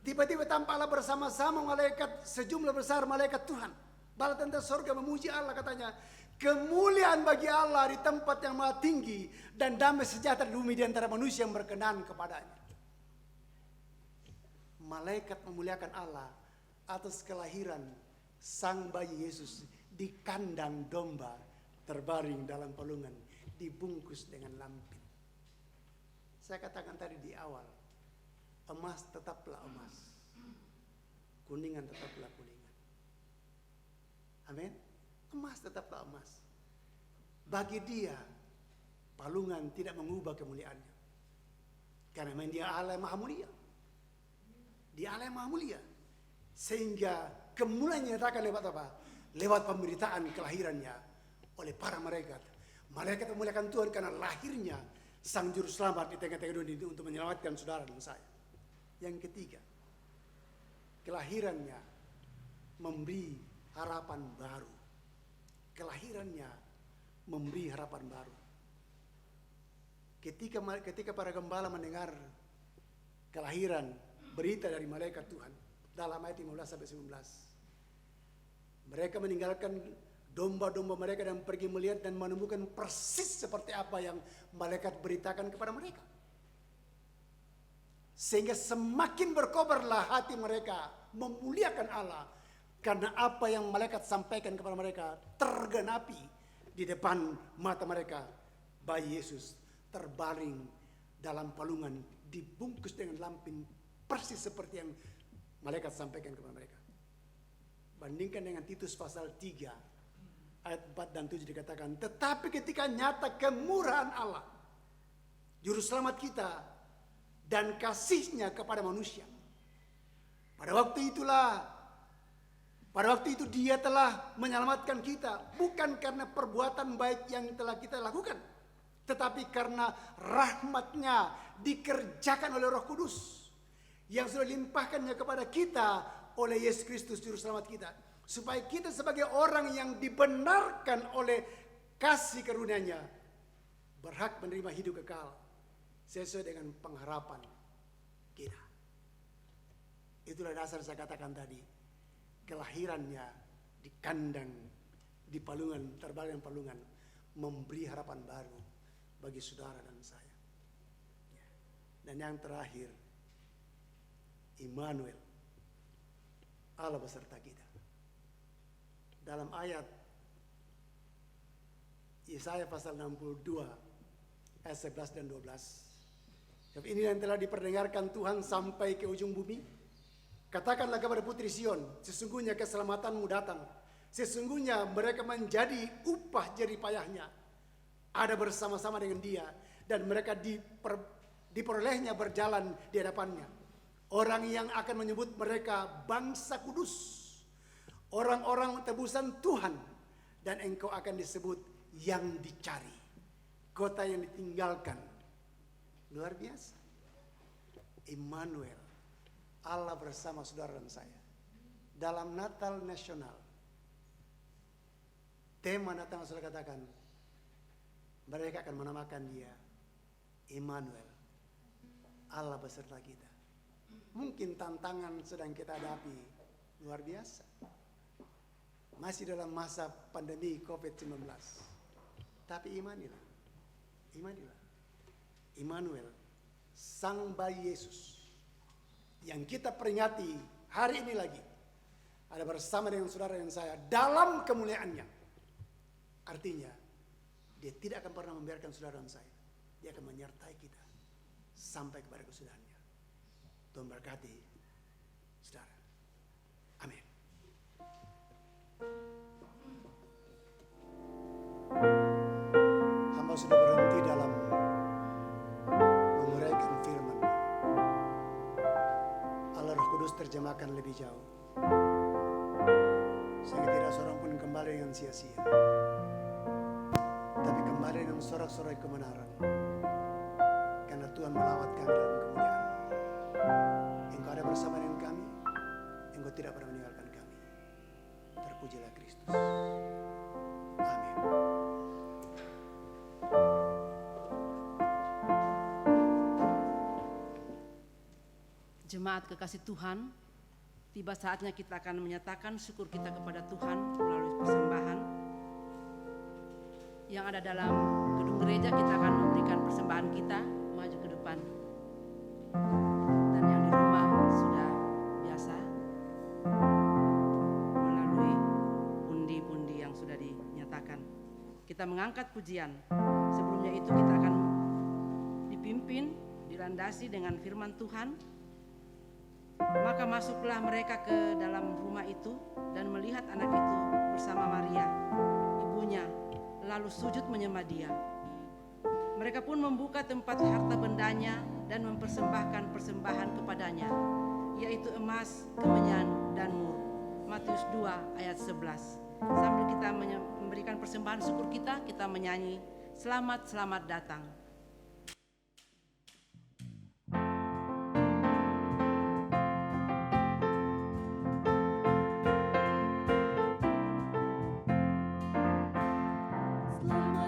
S2: Tiba-tiba tampaklah bersama-sama malaikat, sejumlah besar malaikat Tuhan. Bala tentara sorga memuji Allah, katanya, kemuliaan bagi Allah di tempat yang maha tinggi dan damai sejahtera di bumi di antara manusia yang berkenan kepadanya. Malaikat memuliakan Allah atas kelahiran sang bayi Yesus di kandang domba, terbaring dalam palungan, dibungkus dengan lampin. Saya katakan tadi di awal, emas tetaplah emas, kuningan tetaplah kuningan. Amin. Emas tetaplah emas. Bagi dia, palungan tidak mengubah kemuliaannya. Karena memang dia Allah yang maha mulia. Dia Allah yang maha mulia. Sehingga kemuliaan nyatakan lewat apa? Lewat pemberitaan kelahirannya oleh para malaikat. Malaikat memuliakan Tuhan karena lahirnya sang juru selamat di tengah-tengah dunia ini untuk menyelamatkan saudara dan saya. Yang ketiga, kelahirannya memberi harapan baru. Kelahirannya memberi harapan baru. Ketika para gembala mendengar kelahiran, berita dari malaikat Tuhan dalam ayat 15 sampai 19, mereka meninggalkan domba-domba mereka dan pergi melihat dan menemukan persis seperti apa yang malaikat beritakan kepada mereka. Sehingga semakin berkobarlah hati mereka memuliakan Allah karena apa yang malaikat sampaikan kepada mereka tergenapi di depan mata mereka. Bayi Yesus terbaring dalam palungan, dibungkus dengan lampin, persis seperti yang malaikat sampaikan kepada mereka. Bandingkan dengan Titus pasal 3 ayat 4 dan 7 dikatakan, tetapi ketika nyata kemurahan Allah, juru selamat kita dan kasihnya kepada manusia, pada waktu itu dia telah menyelamatkan kita, bukan karena perbuatan baik yang telah kita lakukan, tetapi karena rahmatnya dikerjakan oleh Roh Kudus yang sudah limpahkannya kepada kita oleh Yesus Kristus juru selamat kita, supaya kita sebagai orang yang dibenarkan oleh kasih karunia-Nya berhak menerima hidup kekal sesuai dengan pengharapan kita. Itulah dasar saya katakan tadi, kelahirannya di kandang, di palungan, terbaring palungan, memberi harapan baru bagi saudara dan saya. Dan yang terakhir, Immanuel, Allah beserta kita. Dalam ayat Yesaya pasal 62 ayat 11 dan 12. Sebab ini yang telah diperdengarkan Tuhan sampai ke ujung bumi. Katakanlah kepada putri Sion, sesungguhnya keselamatanmu datang. Sesungguhnya mereka menjadi upah jerih payahnya, ada bersama-sama dengan dia, dan mereka diperolehnya berjalan di hadapannya. Orang yang akan menyebut mereka bangsa kudus, orang-orang tebusan Tuhan, dan engkau akan disebut yang dicari, kota yang ditinggalkan. Luar biasa. Immanuel, Allah bersama saudara dan saya. Dalam Natal nasional, tema Natal sudah katakan, mereka akan menamakan dia Immanuel, Allah beserta kita. Mungkin tantangan sedang kita hadapi luar biasa. Masih dalam masa pandemi COVID-19. Tapi imanilah. Immanuel, Sang Bayi Yesus yang kita peringati hari ini lagi ada bersama dengan saudara dan saya dalam kemuliaannya. Artinya dia tidak akan pernah membiarkan saudara dan saya. Dia akan menyertai kita sampai kepada kesudahannya. Tuhan berkati saudara. Amin. Hamba sudah berhenti dalam menguraikan firman. Allah Roh Kudus terjemahkan lebih jauh, sehingga tidak seorang pun kembali dengan sia-sia, tapi kembali dengan sorak-sorai kebenaran, karena Tuhan melawat kami dalam kemuliaan. Engkau ada bersama dengan kami, Engkau tidak pernah meninggalkan kami. Terpujilah Kristus. Amin.
S3: Jemaat kekasih Tuhan, tiba saatnya kita akan menyatakan syukur kita kepada Tuhan melalui persembahan. Yang ada dalam gedung gereja, kita akan memberikan persembahan kita maju ke depan. Dan yang di rumah sudah biasa melalui pundi-pundi yang sudah dinyatakan. Kita mengangkat pujian. Sebelumnya itu kita akan dipimpin, dilandasi dengan firman Tuhan. Maka masuklah mereka ke dalam rumah itu dan melihat anak itu bersama Maria, ibunya, lalu sujud menyembah dia. Mereka pun membuka tempat harta bendanya dan mempersembahkan persembahan kepadanya, yaitu emas, kemenyan, dan mur. Matius 2 ayat 11. Sambil kita memberikan persembahan syukur kita menyanyi Selamat, Selamat Datang.
S7: Selamat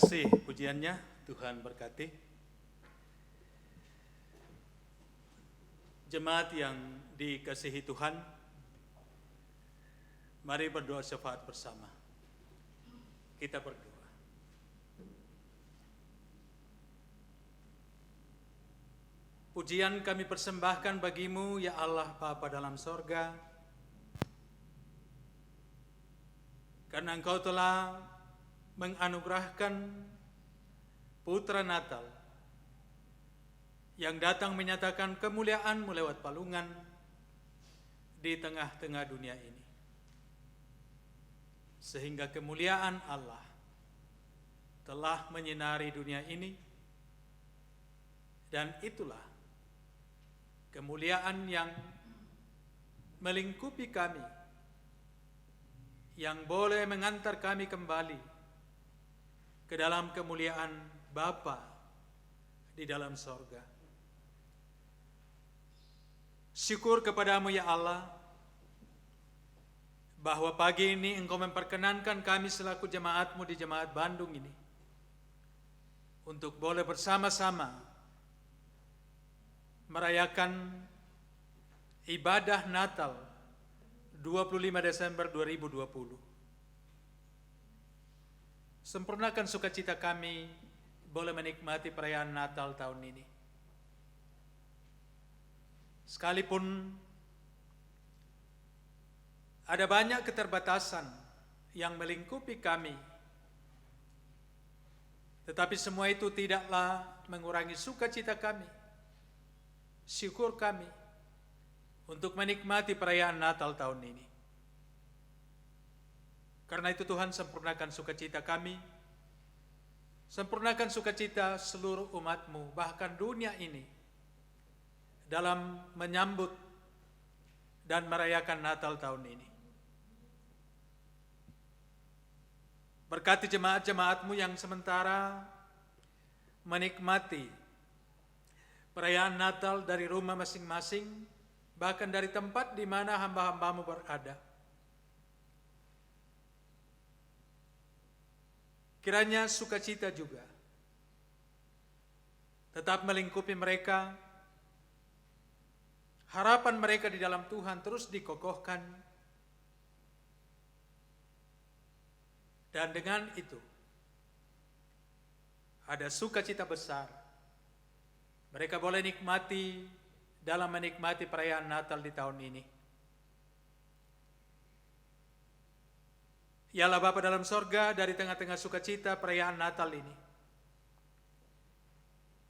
S7: kasih pujiannya, Tuhan berkati. Jemaat yang dikasihi Tuhan, mari berdoa syafaat bersama. Kita berdoa. Pujian kami persembahkan bagimu, ya Allah Bapa dalam sorga, karena Engkau telah menganugerahkan Putra Natal yang datang menyatakan kemuliaan-Mu lewat palungan di tengah-tengah dunia ini. Sehingga kemuliaan Allah telah menyinari dunia ini, dan itulah kemuliaan yang melingkupi kami, yang boleh mengantar kami kembali ke dalam kemuliaan Bapa di dalam sorga. Syukur kepadamu ya Allah, bahwa pagi ini Engkau memperkenankan kami selaku jemaat-Mu di Jemaat Bandung ini untuk boleh bersama-sama merayakan ibadah Natal 25 Desember 2020. Sempurnakan sukacita kami boleh menikmati perayaan Natal tahun ini. Sekalipun ada banyak keterbatasan yang melingkupi kami, tetapi semua itu tidaklah mengurangi sukacita kami, syukur kami untuk menikmati perayaan Natal tahun ini. Karena itu Tuhan, sempurnakan sukacita kami, sempurnakan sukacita seluruh umat-Mu, bahkan dunia ini, dalam menyambut dan merayakan Natal tahun ini. Berkati jemaat-jemaat-Mu yang sementara menikmati perayaan Natal dari rumah masing-masing, bahkan dari tempat di mana hamba-hamba-Mu berada. Kiranya sukacita juga tetap melingkupi mereka, harapan mereka di dalam Tuhan terus dikokohkan, dan dengan itu ada sukacita besar. Mereka boleh nikmati dalam menikmati perayaan Natal di tahun ini. Ya Allah Bapa dalam sorga, dari tengah-tengah sukacita perayaan Natal ini,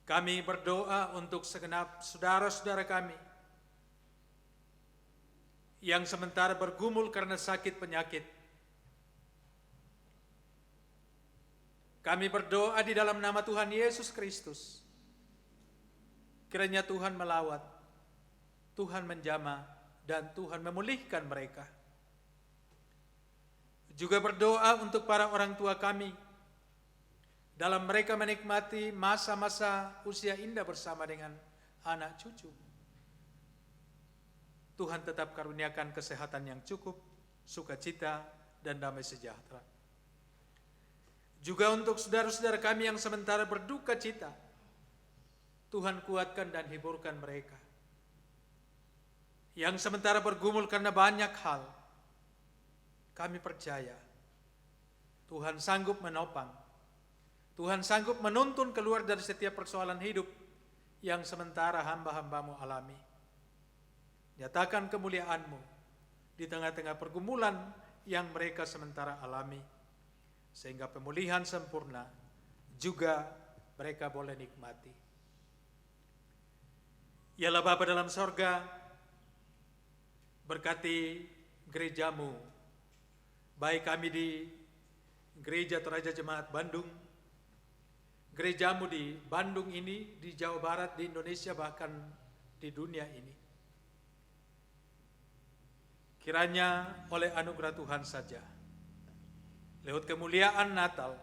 S7: kami berdoa untuk segenap saudara-saudara kami yang sementara bergumul karena sakit penyakit. Kami berdoa di dalam nama Tuhan Yesus Kristus, kiranya Tuhan melawat, Tuhan menjamah, dan Tuhan memulihkan mereka. Juga berdoa untuk para orang tua kami, dalam mereka menikmati masa-masa usia indah bersama dengan anak cucu. Tuhan tetap karuniakan kesehatan yang cukup, sukacita, dan damai sejahtera. Juga untuk saudara-saudara kami yang sementara berduka cita, Tuhan kuatkan dan hiburkan mereka. Yang sementara bergumul karena banyak hal, kami percaya Tuhan sanggup menopang, Tuhan sanggup menuntun keluar dari setiap persoalan hidup yang sementara hamba-hamba-Mu alami. Nyatakan kemuliaan-Mu di tengah-tengah pergumulan yang mereka sementara alami, sehingga pemulihan sempurna juga mereka boleh nikmati. Ya Allah Bapa dalam sorga, berkati gereja-Mu, baik kami di Gereja Toraja Jemaat Bandung, gereja-Mu di Bandung ini, di Jawa Barat, di Indonesia, bahkan di dunia ini. Kiranya oleh anugerah Tuhan saja, lewat kemuliaan Natal,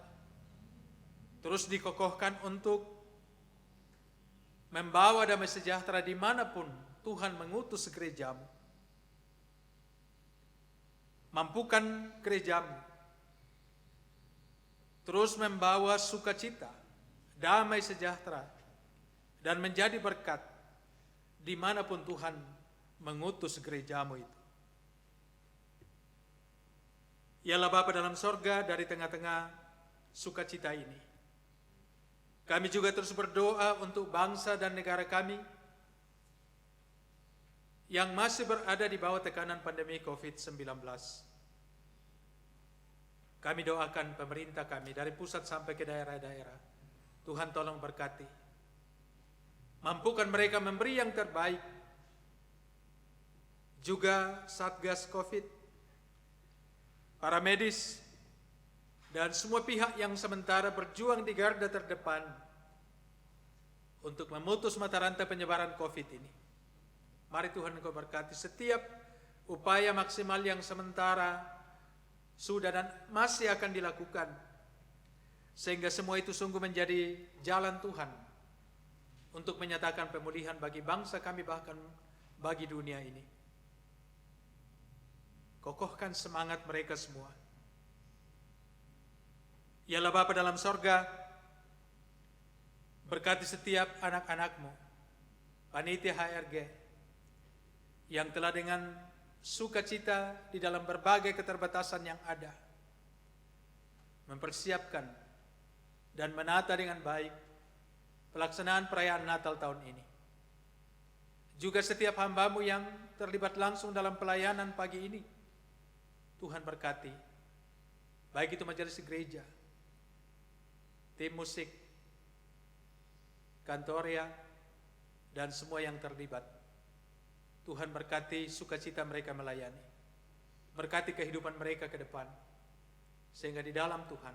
S7: terus dikokohkan untuk membawa damai sejahtera dimanapun Tuhan mengutus gereja-Mu. Mampukan gereja-Mu terus membawa sukacita, damai sejahtera, dan menjadi berkat dimanapun Tuhan mengutus gerejamu itu. Ialah Bapa dalam sorga, dari tengah-tengah sukacita ini, kami juga terus berdoa untuk bangsa dan negara kami yang masih berada di bawah tekanan pandemi COVID-19. Kami doakan pemerintah kami dari pusat sampai ke daerah-daerah. Tuhan tolong berkati. Mampukan mereka memberi yang terbaik. Juga Satgas COVID, para medis, dan semua pihak yang sementara berjuang di garda terdepan untuk memutus mata rantai penyebaran COVID ini. Mari Tuhan Engkau berkati setiap upaya maksimal yang sementara sudah dan masih akan dilakukan, sehingga semua itu sungguh menjadi jalan Tuhan untuk menyatakan pemulihan bagi bangsa kami, bahkan bagi dunia ini. Kokohkan semangat mereka semua. Ialah Bapa dalam sorga, berkati setiap anak-anakmu, panitia HRG, yang telah dengan sukacita di dalam berbagai keterbatasan yang ada, mempersiapkan dan menata dengan baik pelaksanaan perayaan Natal tahun ini. Juga setiap hambamu yang terlibat langsung dalam pelayanan pagi ini, Tuhan berkati, baik itu majelis gereja, tim musik, kantoria, dan semua yang terlibat. Tuhan berkati sukacita mereka melayani, berkati kehidupan mereka ke depan, sehingga di dalam Tuhan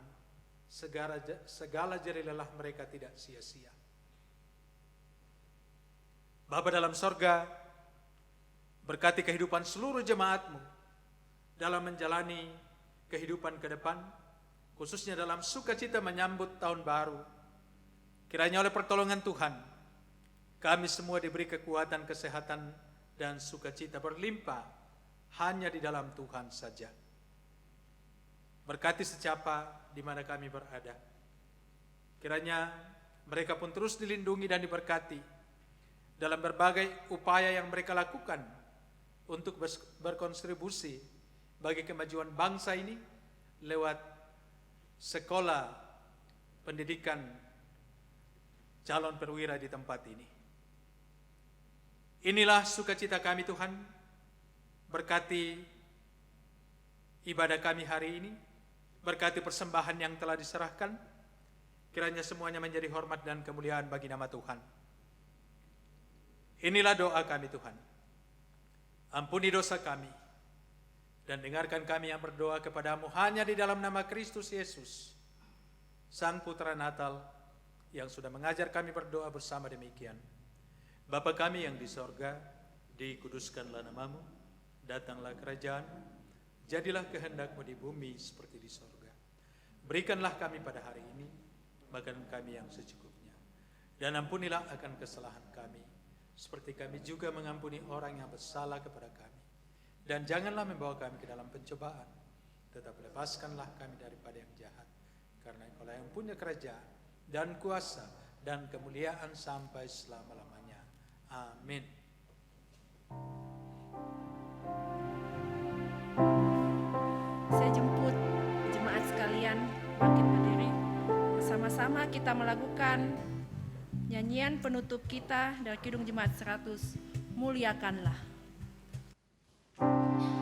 S7: segala jerih lelah mereka tidak sia-sia. Bapa dalam sorga, berkati kehidupan seluruh jemaatmu dalam menjalani kehidupan ke depan, khususnya dalam sukacita menyambut tahun baru. Kiranya oleh pertolongan Tuhan, kami semua diberi kekuatan, kesehatan, dan sukacita berlimpah hanya di dalam Tuhan saja. Berkati secapa di mana kami berada. Kiranya mereka pun terus dilindungi dan diberkati dalam berbagai upaya yang mereka lakukan untuk berkontribusi bagi kemajuan bangsa ini lewat sekolah pendidikan calon perwira di tempat ini. Inilah sukacita kami Tuhan, berkati ibadah kami hari ini, berkati persembahan yang telah diserahkan, kiranya semuanya menjadi hormat dan kemuliaan bagi nama Tuhan. Inilah doa kami Tuhan, ampuni dosa kami, dan dengarkan kami yang berdoa kepadamu hanya di dalam nama Kristus Yesus, Sang Putra Natal, yang sudah mengajar kami berdoa bersama demikian. Bapa kami yang di sorga, dikuduskanlah namamu, datanglah kerajaan-Mu, jadilah kehendak-Mu di bumi seperti di sorga. Berikanlah kami pada hari ini makanan kami yang secukupnya, dan ampunilah akan kesalahan kami, seperti kami juga mengampuni orang yang bersalah kepada kami. Dan janganlah membawa kami ke dalam pencobaan, tetapi lepaskanlah kami daripada yang jahat, karena Engkau-lah yang punya kerajaan dan kuasa dan kemuliaan sampai selama-lamanya. Amin.
S3: Saya jemput jemaat sekalian bangkit berdiri. Bersama-sama kita melakukan nyanyian penutup kita dari Kidung Jemaat 100, Muliakanlah.
S5: Muliakanlah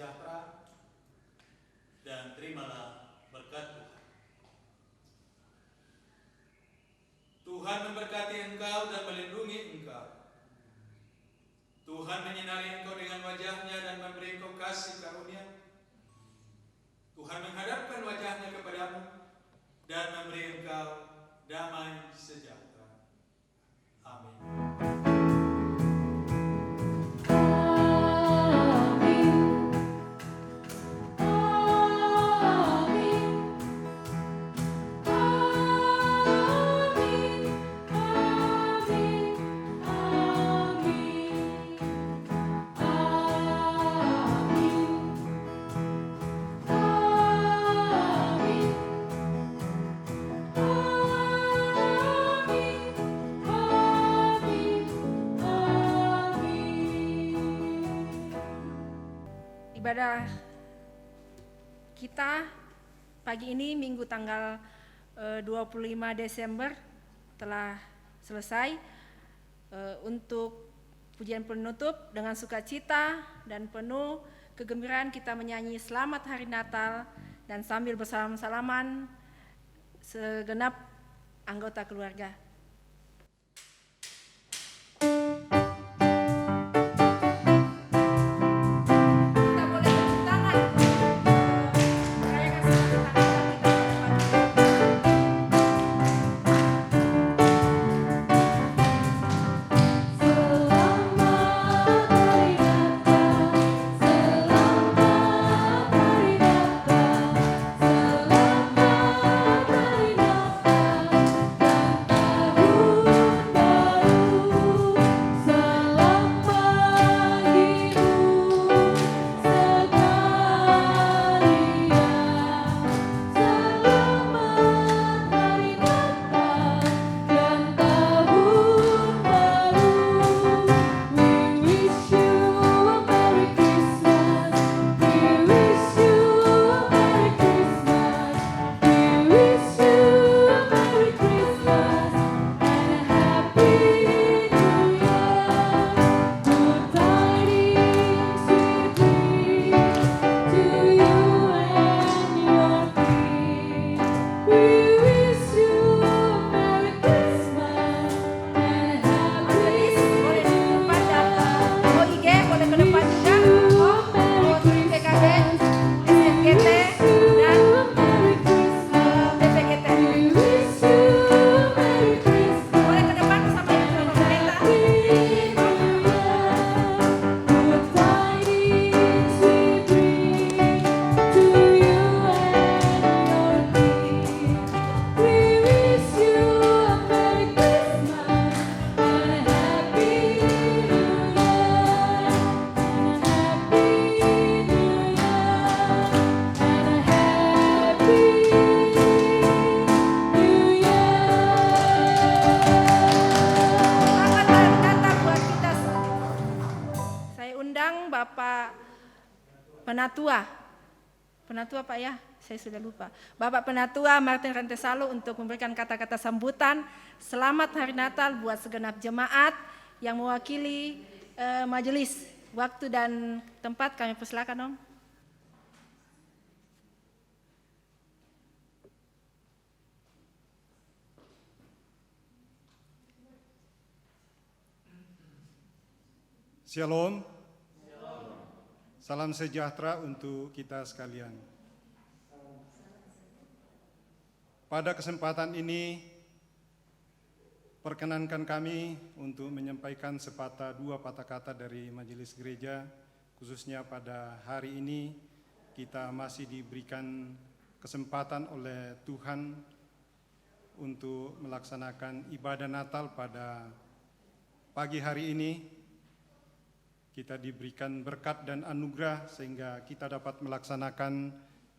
S7: sejahtera dan terimalah berkat Tuhan. Tuhan memberkati engkau dan melindungi engkau. Tuhan menyinari engkau dengan wajah-Nya dan memberi engkau kasih karunia. Tuhan menghadapkan wajah-Nya kepadamu dan memberi engkau damai sejahtera. Amin.
S3: Ibadah kita pagi ini Minggu tanggal 25 Desember telah selesai. Untuk pujian penutup dengan sukacita dan penuh kegembiraan kita menyanyi Selamat Hari Natal dan sambil bersalam-salaman segenap anggota keluarga. Penatua Pak ya, saya sudah lupa. Bapak Penatua Martin Rantesalo untuk memberikan kata-kata sambutan. Selamat Hari Natal buat segenap jemaat yang mewakili majelis. Waktu dan tempat kami persilakan Om.
S1: Shalom. Salam sejahtera untuk kita sekalian. Pada kesempatan ini, perkenankan kami untuk menyampaikan dua patah kata dari Majelis Gereja, khususnya pada hari ini kita masih diberikan kesempatan oleh Tuhan untuk melaksanakan ibadah Natal pada pagi hari ini. Kita diberikan berkat dan anugerah sehingga kita dapat melaksanakan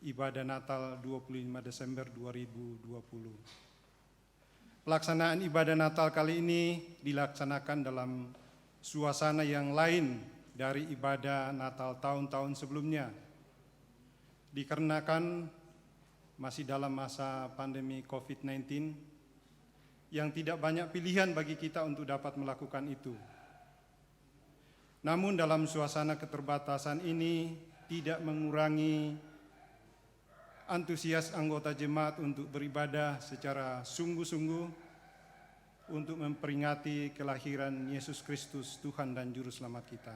S1: ibadah Natal 25 Desember 2020. Pelaksanaan ibadah Natal kali ini dilaksanakan dalam suasana yang lain dari ibadah Natal tahun-tahun sebelumnya. Dikarenakan masih dalam masa pandemi COVID-19 yang tidak banyak pilihan bagi kita untuk dapat melakukan itu. Namun dalam suasana keterbatasan ini, tidak mengurangi antusias anggota jemaat untuk beribadah secara sungguh-sungguh untuk memperingati kelahiran Yesus Kristus, Tuhan dan Juru Selamat kita.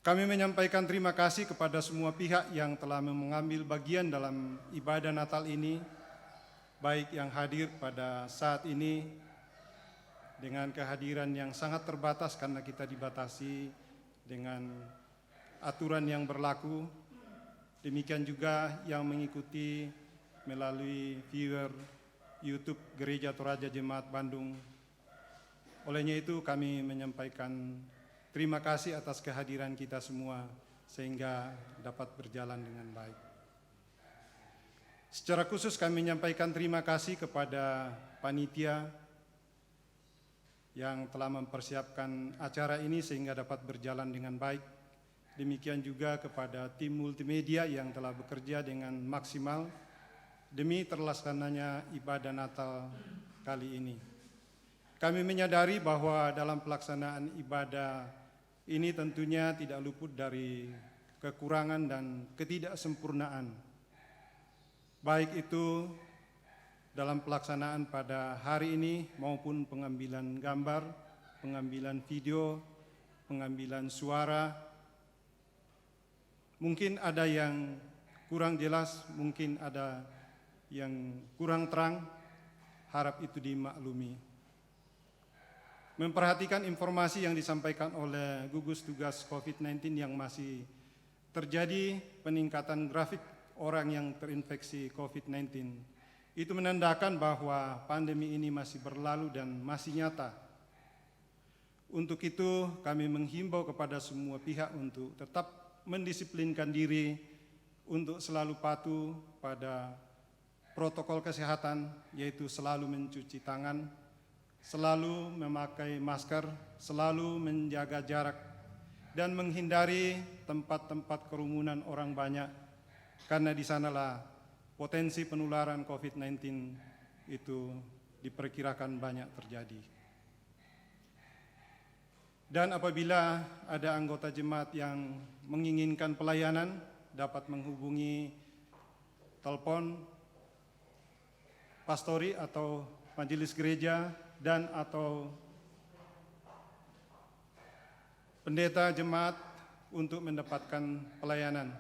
S1: Kami menyampaikan terima kasih kepada semua pihak yang telah mengambil bagian dalam ibadah Natal ini, baik yang hadir pada saat ini dengan kehadiran yang sangat terbatas karena kita dibatasi dengan aturan yang berlaku, demikian juga yang mengikuti melalui viewer YouTube Gereja Toraja Jemaat Bandung. Olehnya itu kami menyampaikan terima kasih atas kehadiran kita semua sehingga dapat berjalan dengan baik. Secara khusus kami menyampaikan terima kasih kepada panitia yang telah mempersiapkan acara ini sehingga dapat berjalan dengan baik. Demikian juga kepada tim multimedia yang telah bekerja dengan maksimal demi terlaksananya ibadah Natal kali ini. Kami menyadari bahwa dalam pelaksanaan ibadah ini tentunya tidak luput dari kekurangan dan ketidaksempurnaan, baik itu dalam pelaksanaan pada hari ini maupun pengambilan gambar, pengambilan video, pengambilan suara. Mungkin ada yang kurang jelas, mungkin ada yang kurang terang, harap itu dimaklumi. Memperhatikan informasi yang disampaikan oleh gugus tugas COVID-19 yang masih terjadi peningkatan grafik orang yang terinfeksi COVID-19, itu menandakan bahwa pandemi ini masih berlalu dan masih nyata. Untuk itu kami menghimbau kepada semua pihak untuk tetap mendisiplinkan diri untuk selalu patuh pada protokol kesehatan, yaitu selalu mencuci tangan, selalu memakai masker, selalu menjaga jarak, dan menghindari tempat-tempat kerumunan orang banyak, karena di sanalah potensi penularan COVID-19 itu diperkirakan banyak terjadi. Dan apabila ada anggota jemaat yang menginginkan pelayanan, dapat menghubungi telepon pastori atau majelis gereja dan atau pendeta jemaat untuk mendapatkan pelayanan.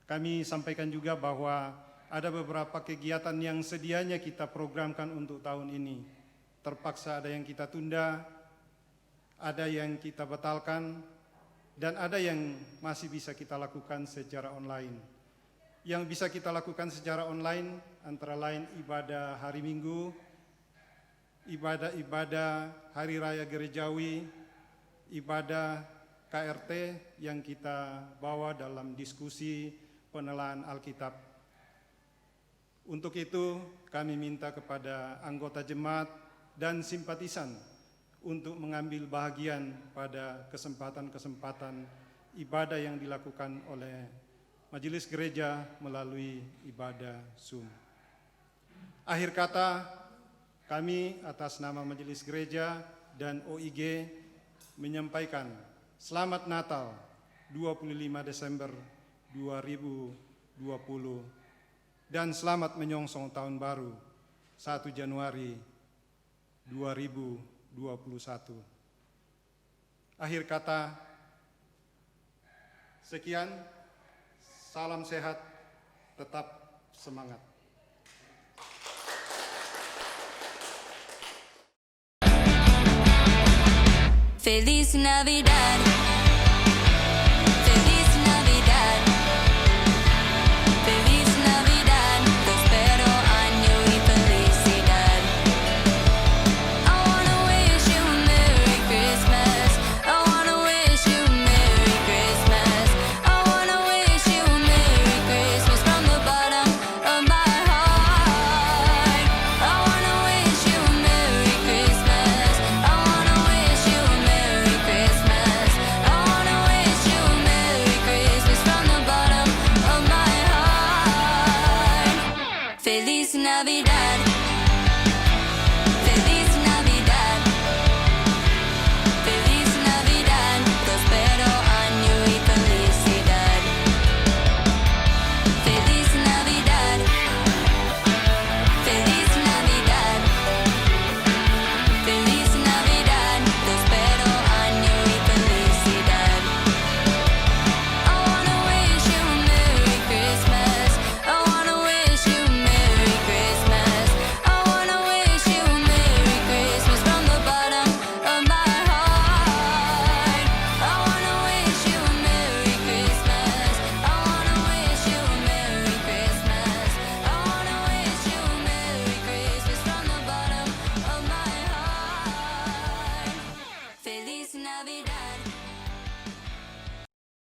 S1: Kami sampaikan juga bahwa ada beberapa kegiatan yang sedianya kita programkan untuk tahun ini. Terpaksa ada yang kita tunda, ada yang kita batalkan, dan ada yang masih bisa kita lakukan secara online. Yang bisa kita lakukan secara online antara lain ibadah hari Minggu, ibadah Hari Raya Gerejawi, ibadah KRT yang kita bawa dalam diskusi penelaahan Alkitab. Untuk itu kami minta kepada anggota jemaat dan simpatisan untuk mengambil bahagian pada kesempatan-kesempatan ibadah yang dilakukan oleh majelis gereja melalui ibadah Zoom. Akhir kata, kami atas nama majelis gereja dan OIG menyampaikan Selamat Natal 25 Desember 2020 dan selamat menyongsong tahun baru 1 Januari 2021. Akhir kata, sekian, salam sehat, tetap semangat.
S8: Feliz Navidad.